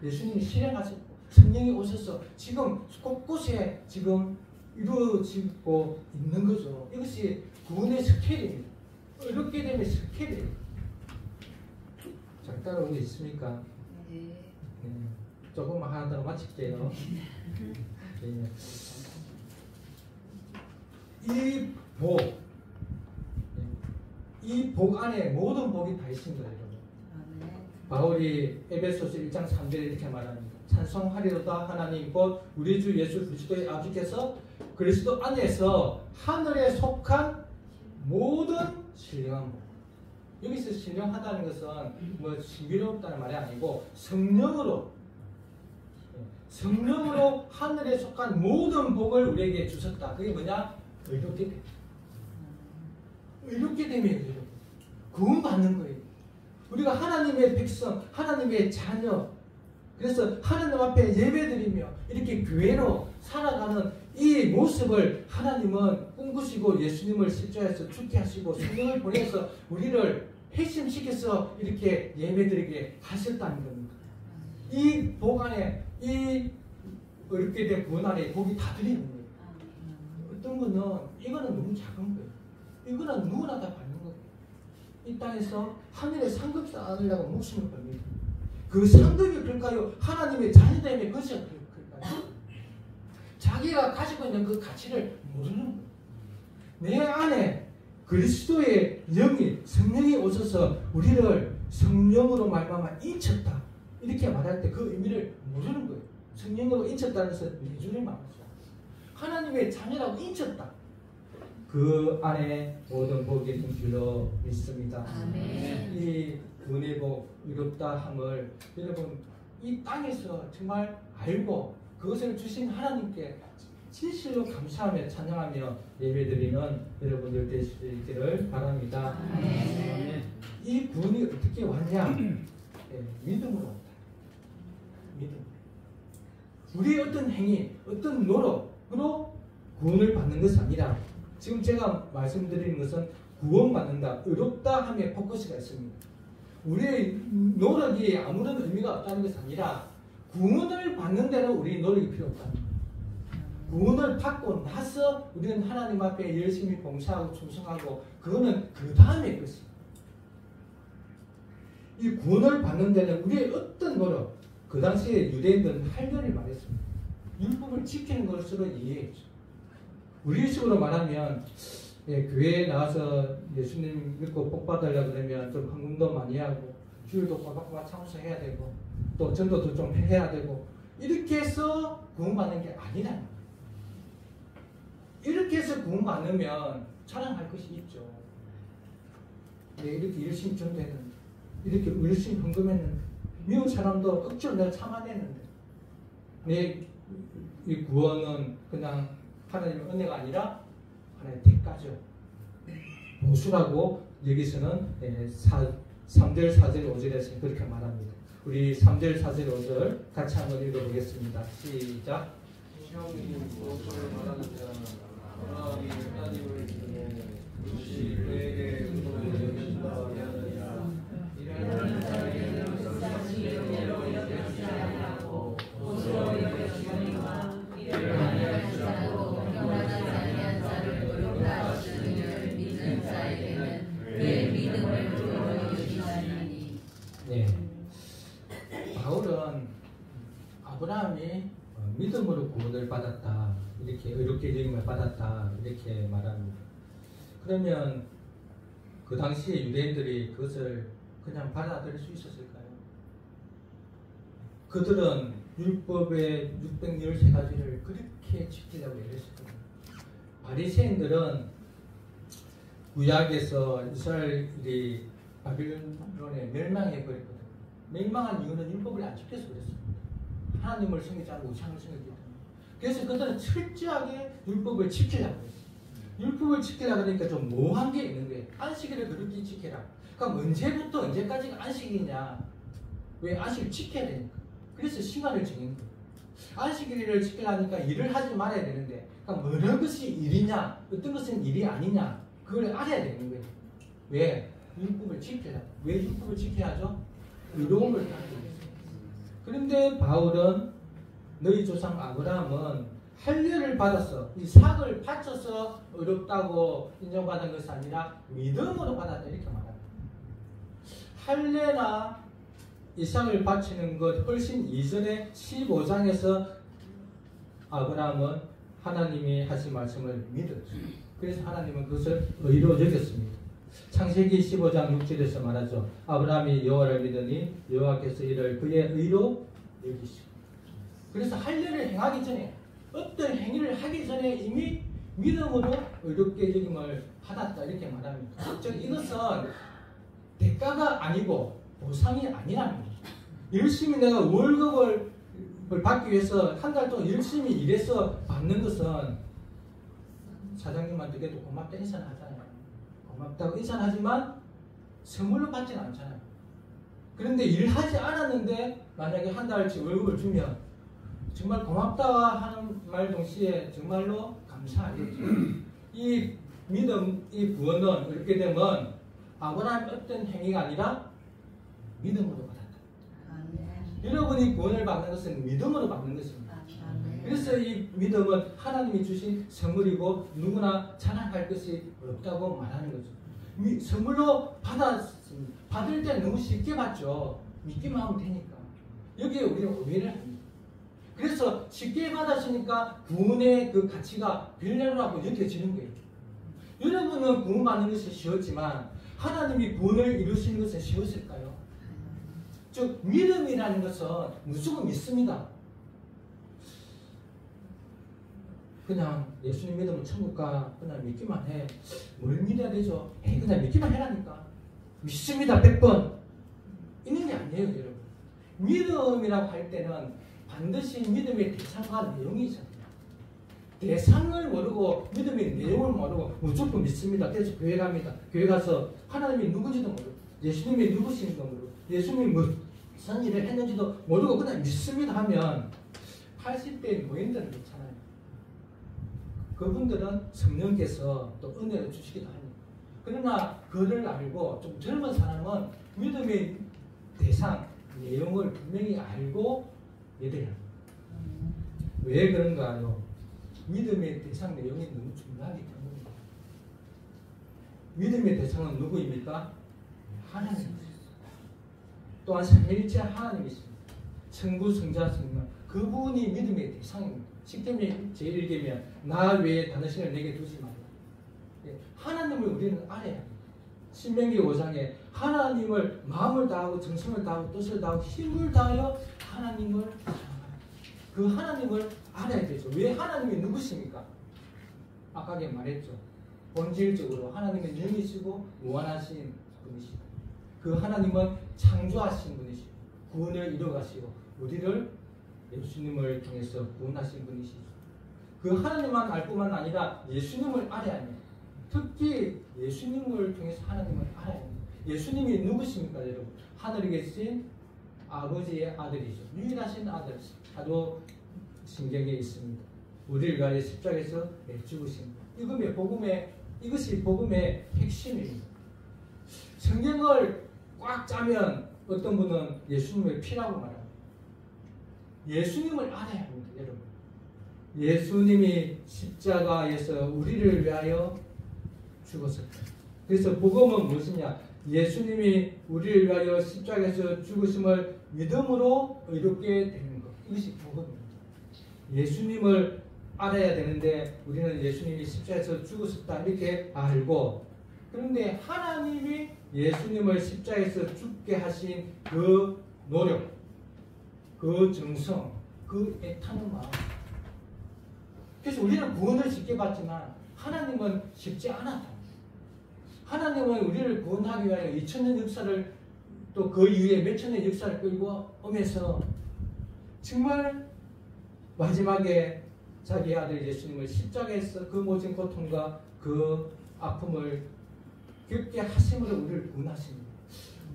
예수님이 실행하셨고 성령이 오셔서 지금 곳곳에 지금 이루어지고 있는 거죠. 이것이 구원의 스케일입니다. 이렇게 되면 스케일이에요. 자, 따라오는 게 있습니까? 네. 조금만 하나 더 마칠게요. 네. 이 복 안에 모든 복이 다 있습니다, 여러분. 바울이 에베소서 1장 3절에 이렇게 말합니다. 찬송하리로다 하나님 곧 우리 주 예수 그리스도의 아버지께서 그리스도 안에서 하늘에 속한 모든 신령한 복. 여기서 신령하다는 것은 뭐 신비롭다는 말이 아니고 성령으로 하늘에 속한 모든 복을 우리에게 주셨다. 그게 뭐냐? 의롭게 됨. 의롭게 됨이에요. 구원받는 거예요. 우리가 하나님의 백성, 하나님의 자녀, 그래서 하나님 앞에 예배드리며 이렇게 교회로 살아가는 이 모습을 하나님은 꿈꾸시고 예수님을 십자가에서 죽게 하시고 성령을 보내서 우리를 회심시켜서 이렇게 예배드리게 하셨다는 겁니다. 이 복 안에, 이 어렵게 된 구원 안에 복이 다 들리는 거예요. 어떤 거는 이거는 너무 작은 거예요. 이거는 누구나 다 받는 거예요. 이 땅에서 하늘의 상급을 얻으려고 목숨을 겁니다. 그 상급이 그럴까요? 하나님의 자녀됨의 것이 그럴까요? 자기가 가지고 있는 그 가치를 모르는 거예요. 내 안에 그리스도의 영이, 성령이 오셔서 우리를 성령으로 말미암아 인쳤다. 이렇게 말할 때 그 의미를 모르는 거예요. 성령으로 인쳤다는 것은 내주를 말하죠. 하나님의 자녀라고 인쳤다. 그 안에 모든 복이 있는 줄로 믿습니다. 아멘. 이 은혜 복, 의롭다 함을 여러분 이 땅에서 정말 알고 그것을 주신 하나님께 진실로 감사하며 찬양하며 예배드리는 여러분들 되실 수 있기를 바랍니다. 아멘. 이 구원이 어떻게 왔냐? 믿음으로 왔다. 믿음. 우리의 어떤 행위, 어떤 노력으로 구원을 받는 것이 아니라 지금 제가 말씀드리는 것은 구원받는다, 의롭다 함에 포커스가 있습니다. 우리의 노력이 아무런 의미가 없다는 것이 아니라 구원을 받는 데는 우리의 노력이 필요 없다는 거예요. 구원을 받고 나서 우리는 하나님 앞에 열심히 봉사하고 충성하고 그거는 그 다음의 것이에요. 이 구원을 받는 데는 우리의 어떤 노력, 그 당시에 유대인들은 할례를 말했습니다. 율법을 지키는 것으로 이해했죠. 우리 식으로 말하면 교회에 나와서 예수님 믿고 복 받으려고 그러면 좀 헌금도 많이 하고 주일도 꼬박꼬박 참석해야 되고 또 전도도 좀 해야 되고 이렇게 해서 구원받는 게 아니라는 거예요. 이렇게 해서 구원받으면 자랑할 것이 있죠. 이렇게 열심히 전도했는데 이렇게 열심히 헌금했는데 미운 사람도 억지로 내가 참아냈는데 내 이 구원은 그냥 하나님의 은혜가 아니라 하나님의 대가죠. 보수라고 여기서는 3절, 4절, 5절에서 그렇게 말합니다. 우리 3절, 4절, 5절 같이 한번 읽어보겠습니다. 시작. 시험이 무엇을 말하는 자는 아브라함이 하나님을 믿고 그것이 그에게 의로움을 여긴다 하느니라. 이런 자에게는 역사시에로 여겨지지 아니하고 도스로 여겨지거니와 이를 아니할 자도 경건하지 아니한 자를 의롭다 하시는 믿는 자에게는 그의 믿음을 의로 여기시나니. 네. 바울은 아브라함이 믿음으로 구원을 받았다. 이렇게 의롭게 여김을 받았다. 이렇게 말합니다. 그러면 그 당시에 유대인들이 그것을 그냥 받아들일 수 있었을까요? 그들은 율법의 613가지를 그렇게 지키려고 애랬었거든요. 바리새인들은 구약에서 이스라엘이 바빌론에 멸망해 버렸거든요. 멸망한 이유는 율법을 안 지켜서 그랬습니다. 하나님을 섬기지 않고 우상을 섬겼기 때문에. 그래서 그들은 철저하게 율법을 지키려고 했어요. 율법을 지키려고 하니까 좀 모호한 게 있는 거예요. 안식일을 그렇게 지켜라. 그럼 언제부터 언제까지가 안식이냐? 왜 안식을 지켜야 되니까. 그래서 시간을 정한 거예요. 안식일을 지키려니까 일을 하지 말아야 되는데 그럼 어느 것이 일이냐? 어떤 것은 일이 아니냐? 그걸 알아야 되는 거예요. 왜? 율법을 지켜라. 왜 율법을 지켜야죠? 의로움을 따르기 위해서. 그런데 바울은 너희 조상 아브라함은 할례를 받았어. 이 삭을 바쳐서 의롭다고 인정받은 것이 아니라 믿음으로 받았다. 이렇게 말합니다. 할례나 이삭을 바치는 것 훨씬 이전에 15장에서 아브라함은 하나님이 하신 말씀을 믿었죠. 그래서 하나님은 그것을 의로 여겼습니다. 창세기 15장 6절에서 말하죠. 아브라함이 여호와를 믿으니 여호와께서 이를 그의 의로 여기시고. 그래서 할례를 행하기 전에 어떤 행위를 하기 전에 이미 믿음으로 의롭게 여김을 받았다. 이렇게 말합니다. 즉 이것은 대가가 아니고 보상이 아니라는 거죠. 열심히 내가 월급을 받기 위해서 한 달 동안 열심히 일해서 받는 것은 사장님한테도 고맙다 인사는 하잖아요. 고맙다고 인사는 하지만 선물로 받지는 않잖아요. 그런데 일하지 않았는데 만약에 한 달치 월급을 주면 정말 고맙다 하는 말 동시에 정말로 감사하겠죠. 이 믿음, 이 구원은 이렇게 되면 아브라함의 어떤 행위가 아니라 믿음으로 받았다. 여러분이 구원을 받는 것은 믿음으로 받는 것입니다. 그래서 이 믿음은 하나님이 주신 선물이고 누구나 자랑할 것이 없다고 말하는 거죠. 선물로 받을 때 너무 쉽게 받죠. 믿기만 하면 되니까. 여기에 우리는 오해를 합니다. 그래서 쉽게 받았으니까 구원의 그 가치가 별로라고 느껴지는 거예요. 여러분은 구원받는 것이 쉬웠지만 하나님이 구원을 이루시는 것은 쉬웠을까요? 즉 믿음이라는 것은 무조건 믿습니다. 그냥 예수님 믿으면 천국 가. 그냥 믿기만 해. 뭘 믿어야 되죠? 그냥 믿기만 해라니까. 믿습니다. 100번. 있는 게 아니에요, 여러분. 믿음이라고 할 때는 반드시 믿음의 대상과 내용이 있잖아요. 대상을 모르고 믿음의 내용을 모르고 무조건 믿습니다. 그래서 교회 갑니다. 교회 가서 하나님이 누군지도 모르고 예수님이 누구신지도 모르고 예수님이 무슨 일을 했는지도 모르고 그냥 믿습니다 하면 80대 노인들은 괜찮아요. 그분들은 성령께서 또 은혜를 주시기도 합니다. 그러나 그를 알고 좀 젊은 사람은 믿음의 대상, 내용을 분명히 알고 믿어야 합니다. 왜 그런가요? 믿음의 대상 내용이 너무 중요하기 때문입니다. 믿음의 대상은 누구입니까? 하나님입니다. 또한 삼위일체 하나님이십니다. 성부, 성자, 성령 그분이 믿음의 대상입니다. 십계명 제1계명 나 외에 다른 신을 내게 두지 말라. 하나님을 우리는 알아야 합니다. 신명기 5장에 하나님을 마음을 다하고 정성을 다하고 뜻을 다하고 힘을 다하여 하나님을 그 하나님을 알아야 되죠. 왜 하나님이 누구십니까? 아까 말했죠. 본질적으로 하나님은 영이시고 무한하신 분이시다. 그 하나님은 창조하신 분이시고 구원을 이루어가시고 우리를 예수님을 통해서 구원하신 분이시죠. 그 하나님만 알 뿐만 아니라 예수님을 알아야 합니다. 특히 예수님을 통해서 하나님을 알아야 합니다. 예수님이 누구십니까, 여러분? 하늘에 계신 아버지의 아들이죠. 유일하신 아들. 신경에 있습니다. 우리를 위하여 십자가에서 죽으신 것. 이것이 복음의 핵심입니다. 성경을 꽉 짜면 어떤 분은 예수님의 피라고 말합니다. 예수님을 알아야 합니다, 여러분. 예수님이 십자가에서 우리를 위하여 죽었습니다. 그래서 복음은 무엇이냐? 예수님이 우리를 위하여 십자가에서 죽으심을 믿음으로 의롭게 되는 것. 이것이 복음입니다. 예수님을 알아야 되는데 우리는 예수님이 십자가에서 죽으셨다 이렇게 알고 그런데 하나님이 예수님을 십자가에서 죽게 하신 그 노력 그 정성, 그 애타는 마음. 그래서 우리는 구원을 쉽게 받지만 하나님은 쉽지 않았다. 하나님은 우리를 구원하기 위하여 2000년 역사를 또 그 이후에 몇천 년 역사를 끌고 오면서 정말 마지막에 자기 아들 예수님을 십자가에서 그 모진 고통과 그 아픔을 겪게 하심으로 우리를 구원하십니다.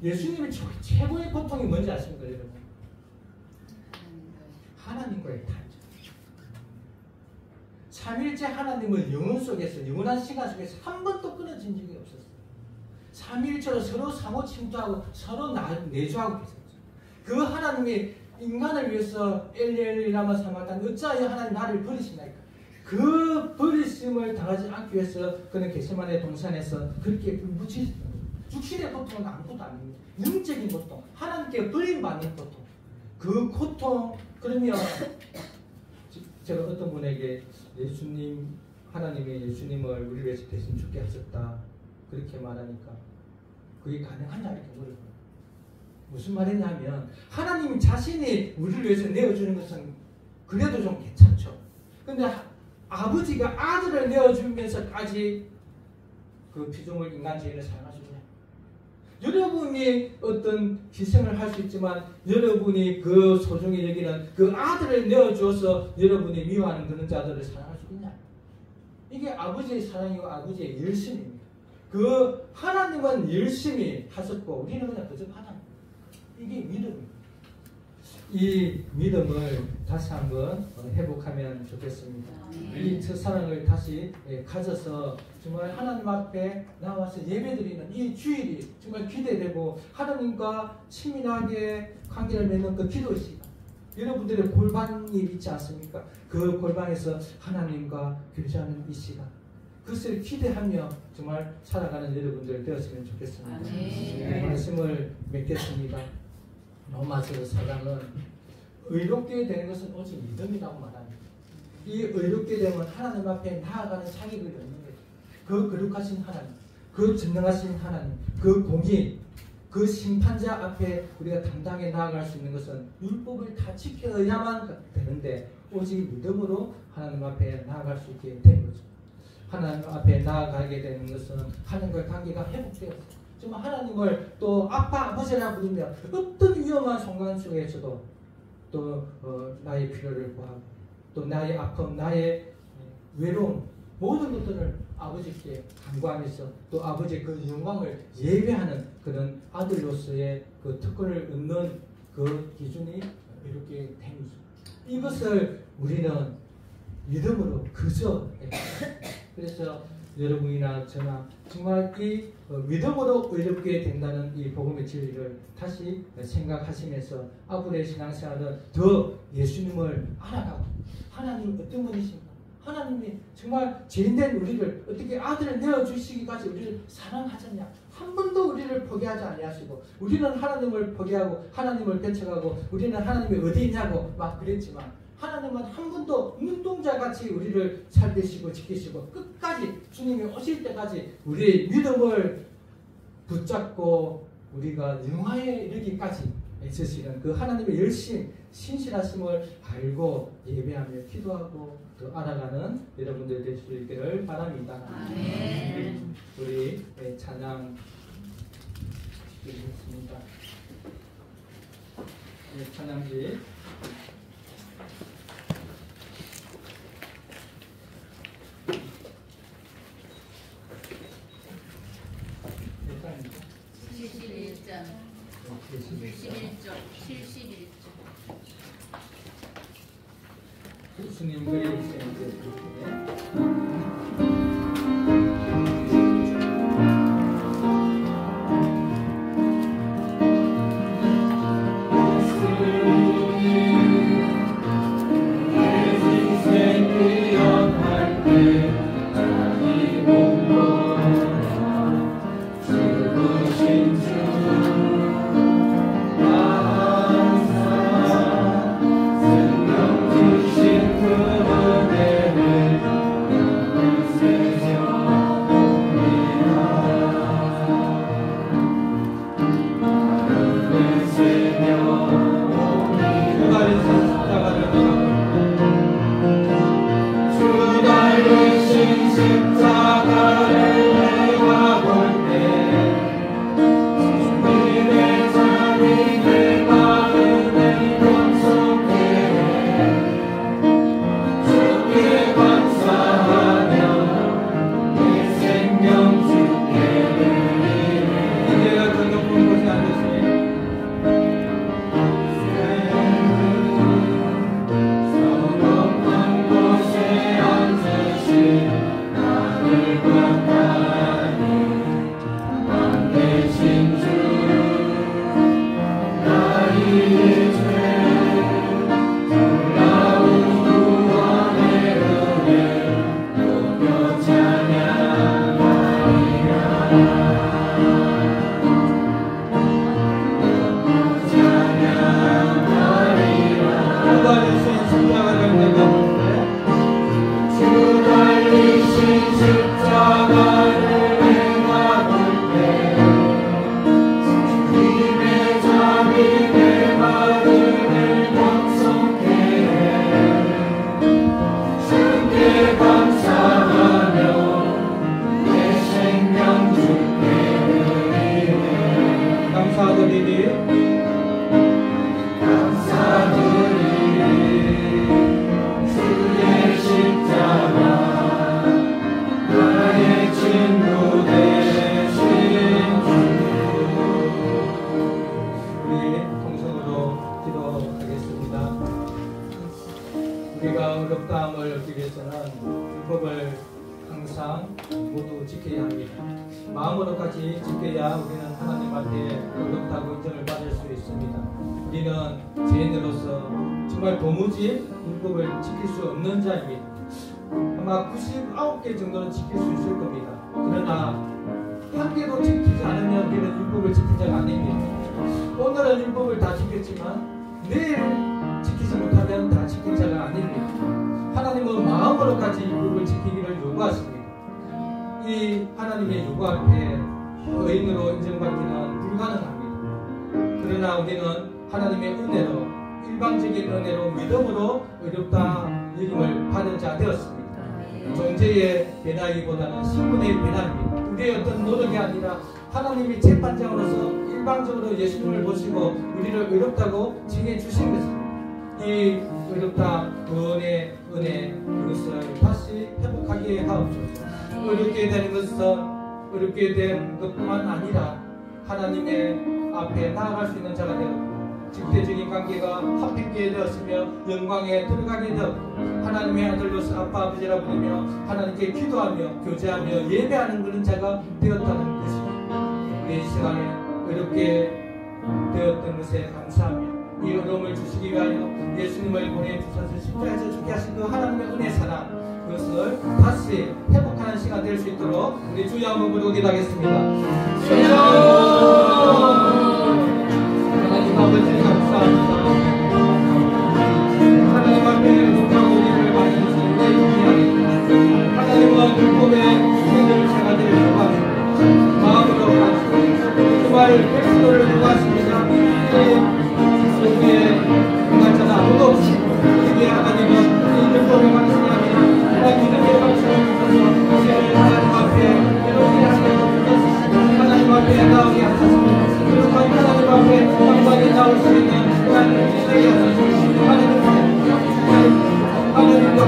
예수님의 최고의 고통이 뭔지 아십니까, 여러분? 하나님과의 단절. 삼일째 하나님은 영혼 속에서 영원한 시간 속에서 한 번도 끊어진 적이 없었어요. 삼일체로 서로 상호 침투하고 서로 내주하고 계셨죠. 그 하나님이 인간을 위해서 엘리엘리라마 사마탄 어찌하여 하나님 나를 버리시나이까. 그 버리심을 당하지 않기 위해서 그는 겟세마네 동산에서 그렇게 묵히셨던 거예요. 육신의 고통은 아무것도 아닙니다. 영적인 고통, 하나님께 버림받는 고통. 그 고통 그러면 제가 어떤 분에게 예수님 하나님이 예수님을 우리 위해서 대신 죽게 하셨다 그렇게 말하니까 그게 가능하냐 이렇게 물어봐요. 무슨 말이냐면 하나님 자신이 우리를 위해서 내어주는 것은 그래도 좀 괜찮죠. 근데 아버지가 아들을 내어주면서까지 그 피조물 인간 죄인을 사용하시냐. 여러분이 어떤 희생을 할 수 있지만 여러분이 그 소중히 여기는 그 아들을 내어주어서 여러분이 미워하는 그런 자들을 사랑할 수 있냐? 이게 아버지의 사랑이고 아버지의 열심입니다. 그 하나님은 열심히 하셨고 우리는 그냥 그저 하나님. 이게 믿음입니다. 이 믿음을 다시 한번 회복하면 좋겠습니다. 이 첫사랑을 다시 가져서 정말 하나님 앞에 나와서 예배드리는 이 주일이 정말 기대되고 하나님과 친밀하게 관계를 맺는 그 기도 시간, 여러분들의 골방이 있지 않습니까? 그 골방에서 하나님과 교제하는 이 시간, 그것을 기대하며 정말 살아가는 여러분들 되었으면 좋겠습니다. 말씀을 맺겠습니다. 로마서 4장은 의롭게 되는 것은 오직 믿음이라고 말합니다. 이 의롭게 되면 하나님 앞에 나아가는 자격을 얻는 거예요. 그 거룩하신 하나님, 그 전능하신 하나님, 그 공의, 그 심판자 앞에 우리가 당당히 나아갈 수 있는 것은 율법을 다 지켜야만 되는데 오직 믿음으로 하나님 앞에 나아갈 수 있게 된 거죠. 하나님 앞에 나아가게 되는 것은 하나님과의 관계가 회복되었어요. 정말 하나님을 또 아빠, 아버지라 부르며 어떤 위험한 순간 속에서도 또 나의 필요를 구하고 또 나의 아픔, 나의 외로움 모든 것들을 아버지께 간구하면서 또 아버지의 그 영광을 예배하는 그런 아들로서의 그 특권을 얻는 그 기준이 이렇게 됩니다. 이것을 우리는 믿음으로 그저 그래서 여러분이나 저나 정말 이 믿음으로 의롭게 된다는 이 복음의 진리를 다시 생각하시면서 앞으로의 신앙생활은 더 예수님을 알아가고 하나님 어떤 분이십니까? 하나님이 정말 죄인된 우리를 어떻게 아들을 내어주시기까지 우리를 사랑하셨냐? 한 번도 우리를 포기하지 아니하시고 우리는 하나님을 포기하고 하나님을 배척하고 우리는 하나님이 어디 있냐고 막 그랬지만 하나님은 한 번도 눈동자같이 우리를 살피시고 지키시고 끝까지 주님이 오실 때까지 우리의 믿음을 붙잡고 우리가 영화에 이르기까지 애쓰시는 그 하나님의 열심, 신실하심을 알고 예배하며 기도하고 또 알아가는 여러분들 될 수 있기를 바랍니다. 아멘. 우리 찬양 드리겠습니다. 찬양지 예수님 그리스도의 우리 우리가 의롭다함을 얻기 위해서는 율법을 항상 모두 지켜야 합니다. 마음으로까지 지켜야 우리는 하나님 앞에 의롭다고 인정을 받을 수 있습니다. 우리는 죄인으로서 정말 도무지 율법을 지킬 수 없는 자입니다. 아마 99개 정도는 지킬 수 있을 겁니다. 그러나 한 개도 지키지 않으면 우리는 율법을 지킨 자가 아닙니다. 오늘은 율법을 다 지켰지만 내일 지키지 못하면 다 지킨 자가 아닙니다. 하나님은 마음으로까지 율법을 지키기를 요구하십니다. 이 하나님의 요구 앞에 의인으로 인정받기는 불가능합니다. 그러나 우리는 하나님의 은혜로, 일방적인 은혜로 믿음으로 의롭다 여김을 받은 자 되었습니다. 존재의 변화이기보다는 신분의 변화입니다. 우리의 어떤 노력이 아니라 하나님이 재판장으로서 일방적으로 예수님을 보시고 우리를 의롭다고 칭해 주신 것입니다. 이 의롭다 구원의 은혜, 그것을 다시 회복하게 하옵소서. 어렵게 되는 것은 어렵게 된 것뿐만 아니라 하나님의 앞에 나아갈 수 있는 자가 되었고, 직대적인 관계가 합했게 되었으며 영광에 들어가게 되었고, 하나님의 아들로서 아빠 아버지라 부르며 하나님께 기도하며 교제하며 예배하는 그런 자가 되었다는 것입니다. 우리 이 시간에 어렵게 되었던 것에 감사하며 이 어려움을 주시기 위하여 예수님을 보내주셔서 십자가에서 죽게 하신 그 하나님의 은혜 사랑, 그것을 다시 회복하는 시간 될 수 있도록 우리 주여 한번 부르고 기도하겠습니다. 주여! 하나님 아버지 감사합니다. 하나님 앞에 높다고 우리를 많이 주시는 데 기합니다. 하나님은 율법의 생명을 제가 드릴 수 없습니다. 마음으로 가지고 정말 100%를 요구하십니다. 우리의 응답자는 아무도 없습니다. 우리의 하나님은 이 율법의 방식이라면 믿음의 방식을 주셔서 우리를 하나님 앞에 이렇게 하나님 앞에 나오게 하셨습니다. 그리고 하나님 앞에 당당히 나올 수 있는 하나님을 되게 하셨습니다. 하나님과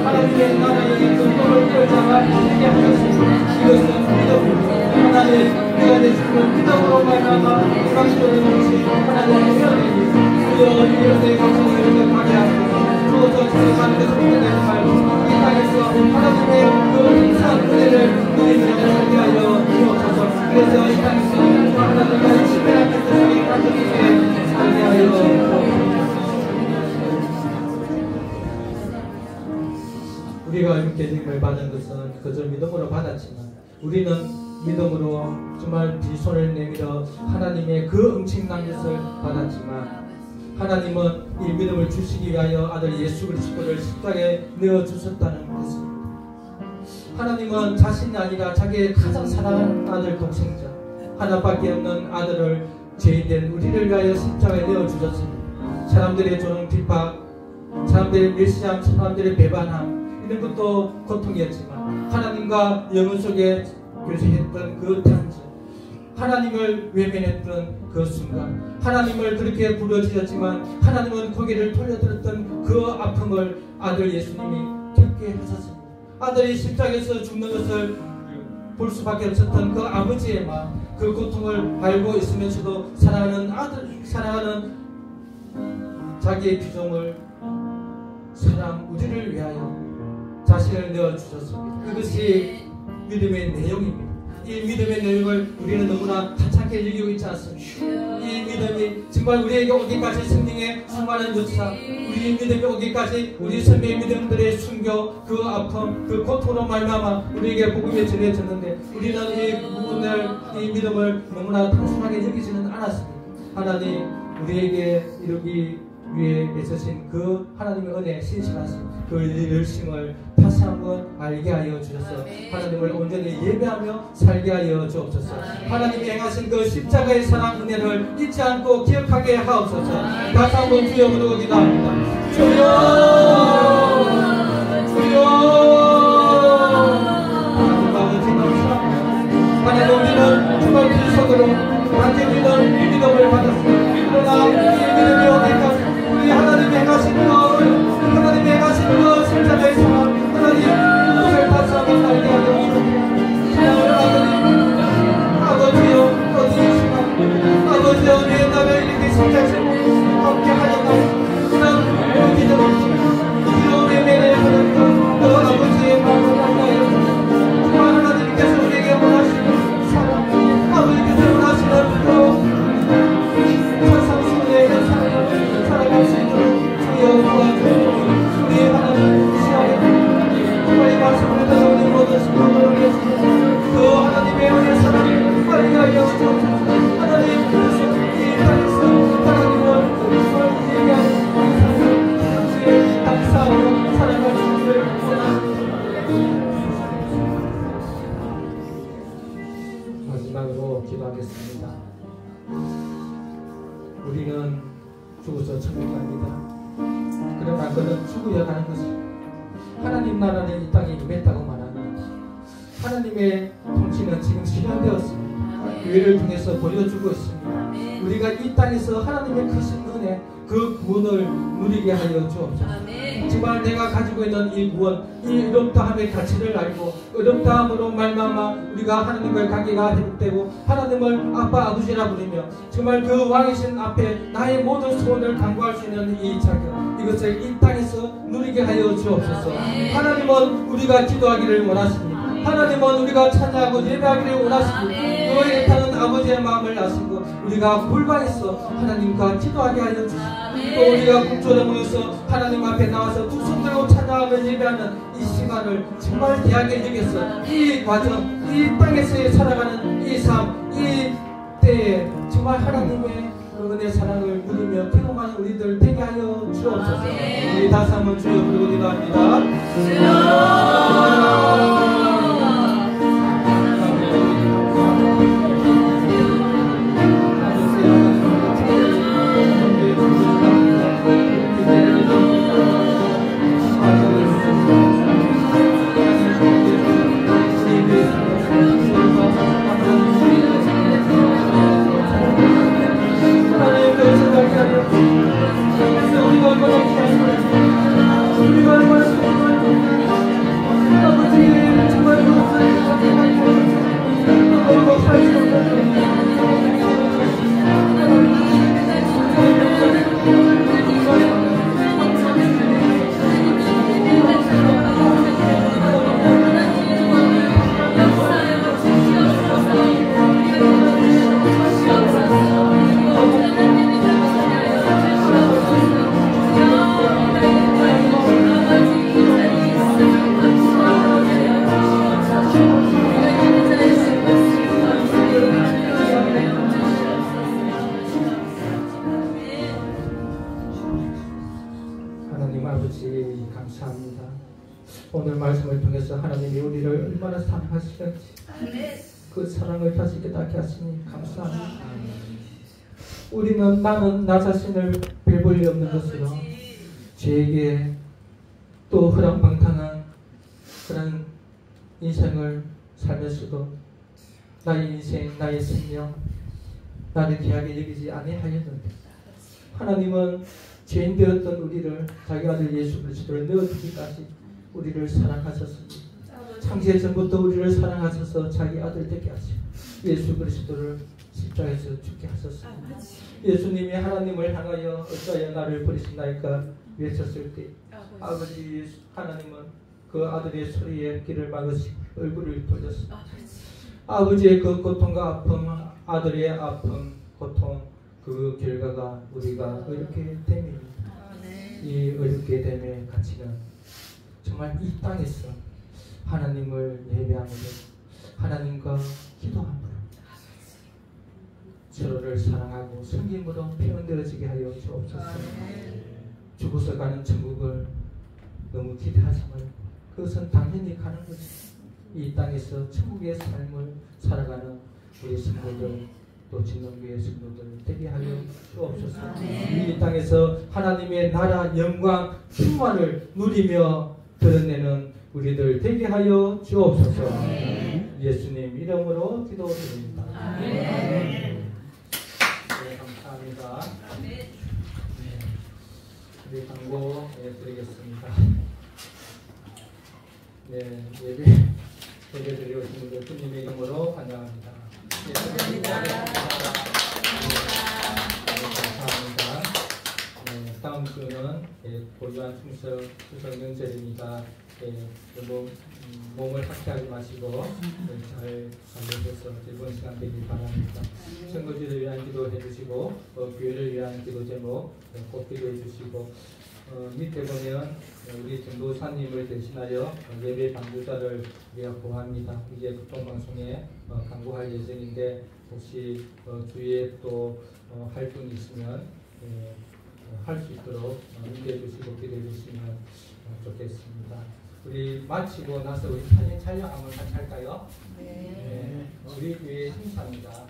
하나님의 나라의 율법을 끌자가 되게 하셨습니다. 이것은 믿음입니다. 하나님, 우리가 내주는 믿음으로 말하마 이 방식으로 넘치 하나님의 회원입니다. 우리가 이런데 감성을 이렇게 하소서. 주어서 주님만 것을 끝내지 말고 이 땅에서 하나님의 그 행사한 은혜를 누리며 살게 하여 주옵소서. 그래서 이 땅에서 하나님과 친밀한 뜻을 가져주시게 살게 하여 주옵소서. 우리가 이렇게 힘을 받은 것은 그저 믿음으로 받았지만 우리는 믿음으로 정말 두 손을 내밀어 하나님의 그 엄청난 것을 받았지만 하나님은 이 믿음을 주시기 위하여 아들 예수 그리스도를 십자가에 내어주셨다는 것입니다. 하나님은 자신이 아니라 자기의 가장 사랑하는 아들 독생자 하나밖에 없는 아들을 죄인된 우리를 위하여 십자가에 내어주셨습니다. 사람들의 조롱 핍박, 사람들의 멸시함, 사람들의 배반함 이런 것도 고통이었지만 하나님과 영혼 속에 교제했던 그 단절, 하나님을 외면했던 그 순간, 하나님을 그렇게 부르짖었지만 하나님은 고개를 돌려들었던 그 아픔을 아들 예수님이 겪게 하셨습니다. 아들이 십자가에서 죽는 것을 볼 수밖에 없었던 그 아버지의 마음, 그 고통을 알고 있으면서도 사랑하는 아들, 사랑하는 자기의 귀종을 사랑 우리를 위하여 자신을 내어주셨습니다. 그것이 믿음의 내용입니다. 이 믿음의 내용을 우리는 너무나 하찮게 여기고 있지 않습니까? 이 믿음이 정말 우리에게 오기까지 성령의 수많은 역사, 우리 믿음이 오기까지 우리 선배의 믿음들의 순교, 그 아픔, 그 고통으로 말미암아 우리에게 복음이 전해졌는데 우리는 이 믿음을 너무나 단순하게 여기지는 않았습니다. 하나님 우리에게 이루기 위해 애쓰신 그 하나님의 은혜, 신실하신 그 열심을 다시 한번 알게 하여 주셔서 하나님을 온전히 예배하며 살게 하여 주옵소서. 하나님이 행하신 그 십자가의 사랑 은혜를 잊지 않고 기억하게 하옵소서. 다시 한번 주여 부르고 기도합니다. 주여, 주여. 하나님 아버지 감사합니다. 하나님 우리는 정말 빈손으로 마지막으로 기도하겠습니다. 우리는 죽어서 천국 갑니다. 그러나 그는 죽어야 가는 것이 하나님 나라는 이 땅에 임했다고 말합니다. 하나님의 통치는 지금 실현되었습니다. 교회를 통해서 보여주고 있습니다. 우리가 이 땅에서 하나님의 크신 은혜, 그 구원을 누리게 하여 주옵소서. 정말 내가 가지고 있는 이 구원, 이 어렵다함의 가치를 알고 어렵다함으로 말미암아 우리가 하나님과의 관계가 회복되고 하나님을 아빠 아버지라 부르며 정말 그 왕이신 앞에 나의 모든 소원을 간구할 수 있는 이 자격, 이것을 이 땅에서 누리게 하여 주옵소서. 하나님은 우리가 기도하기를 원하십니다. 하나님은 우리가 찬양하고 예배하기를 원하십니다. 너에게 타는 아버지의 마음을 아시고 우리가 골방에서 하나님과 기도하게 하여 주시고 또 우리가 국조를 모여서 하나님 앞에 나와서 두 손 들고 찬양하며 예배하는 이 시간을 정말 귀하게 여겨서 이 과정, 이 땅에서 살아가는 이 삶, 이 때에 정말 하나님의 그 은혜 사랑을 누리며 경험하는 우리들 되게 하여 주옵소서. 우리 다시 한번 주여 부르고 기도합니다. 감사합니다. 오늘 말씀을 통해서 하나님이 우리를 얼마나 사랑하시는지 그 사랑을 다시 깨닫게 하시니 감사합니다. 우리는 나는 나 자신을 별볼일 없는 것으로 죄에게 또 허랑방탕한 그런 인생을 살면서도 나의 인생, 나의 생명, 나를 귀하게 여기지 아니하였는데 하나님은 죄인 되었던 우리를 자기 아들 예수 그리스도를 내어주기까지 우리를 사랑하셨습니다. 창세 전부터 우리를 사랑하셔서 자기 아들 되게 하시고 예수 그리스도를 십자가에서 죽게 하셨습니다. 예수님이 하나님을 향하여 어찌하여 나를 버리시나이까 외쳤을 때 아버지 하나님은 그 아들의 소리에 귀를 막으시고 얼굴을 돌렸습니다. 아버지의 그 고통과 아픔, 아들의 아픔, 고통, 그 결과가 우리가 어렵게 됨입니다. 이 어렵게 됨의 가치는 정말 이 땅에서 하나님을 예배함으로 하나님과 기도함으로 서로를 사랑하고 섬김으로 표현되어지게 하여 주옵소서. 죽어서 가는 천국을 너무 기대하지 말고 그것은 당연히 가는 것이 이 땅에서 천국의 삶을 살아가는 우리 성도들 또 진동교회 성도들 되게 하여 주옵소서. 이 땅에서 하나님의 나라 영광 충만을 누리며 드러내는 우리들 되게 하여 주옵소서. 예수님 이름으로 기도드립니다. 네, 감사합니다. 우리 광고 드리겠습니다. 네, 예배 드리고 오신 분들 주님의 이름으로 환영합니다. 감사합니다. 고유한 추석 명절이니까 몸을 학대하지 마시고 잘 관리해서 즐거운 시간 되길 바랍니다. 선거지를 위한 기도해 주시고 교회를 위한 기도 제목 꼭 기도해 주시고 밑에 보면 우리 전도사님을 대신하여 예배 방주자를 우리가 구합니다. 이제 극동방송에 강구할 예정인데 혹시 주위에 또 할 분이 있으면 할 수 있도록 인도해 주시고 기도해 주시면 좋겠습니다. 우리 마치고 나서 우리 사진 촬영 한번 같이 할까요? 네. 우리 교회 행사입니다.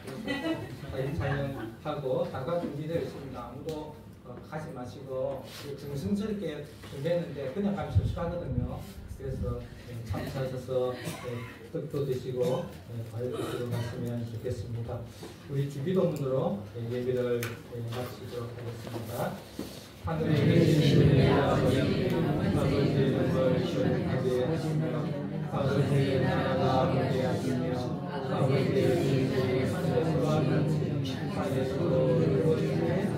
사진 촬영하고 다가 준비되어 있습니다. 아무도 가지 마시고 정성스럽게 준비했는데 그냥 가면 실수하거든요. 그래서 참석하셔서 떡도 드시고 과일 드시고 가시면 좋겠습니다. 우리 주기도문으로 예배를 마치도록 하겠습니다. 하늘에 계신 우리 아버지의 이름을 거룩하게 하시며 아버지의 나라가 오게 하시며 아버지의 뜻이 하늘에서와 같이 땅에서도 이루어지게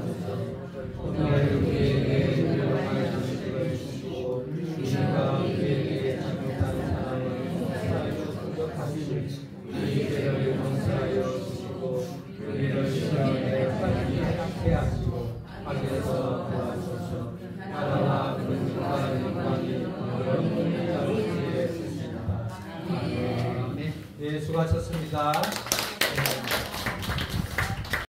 오늘 우리에게 일용할 음식을 주시고 우리가 우리에게 잘못한 사람을 사하여 공격하시고 우리를 용서하여 주시고 우리를 시험에 빠지게 하시고 악에서 구하소서. 나라와 근육과 영광이 영원히 아버지의 것입니다. 네, 수고하셨습니다.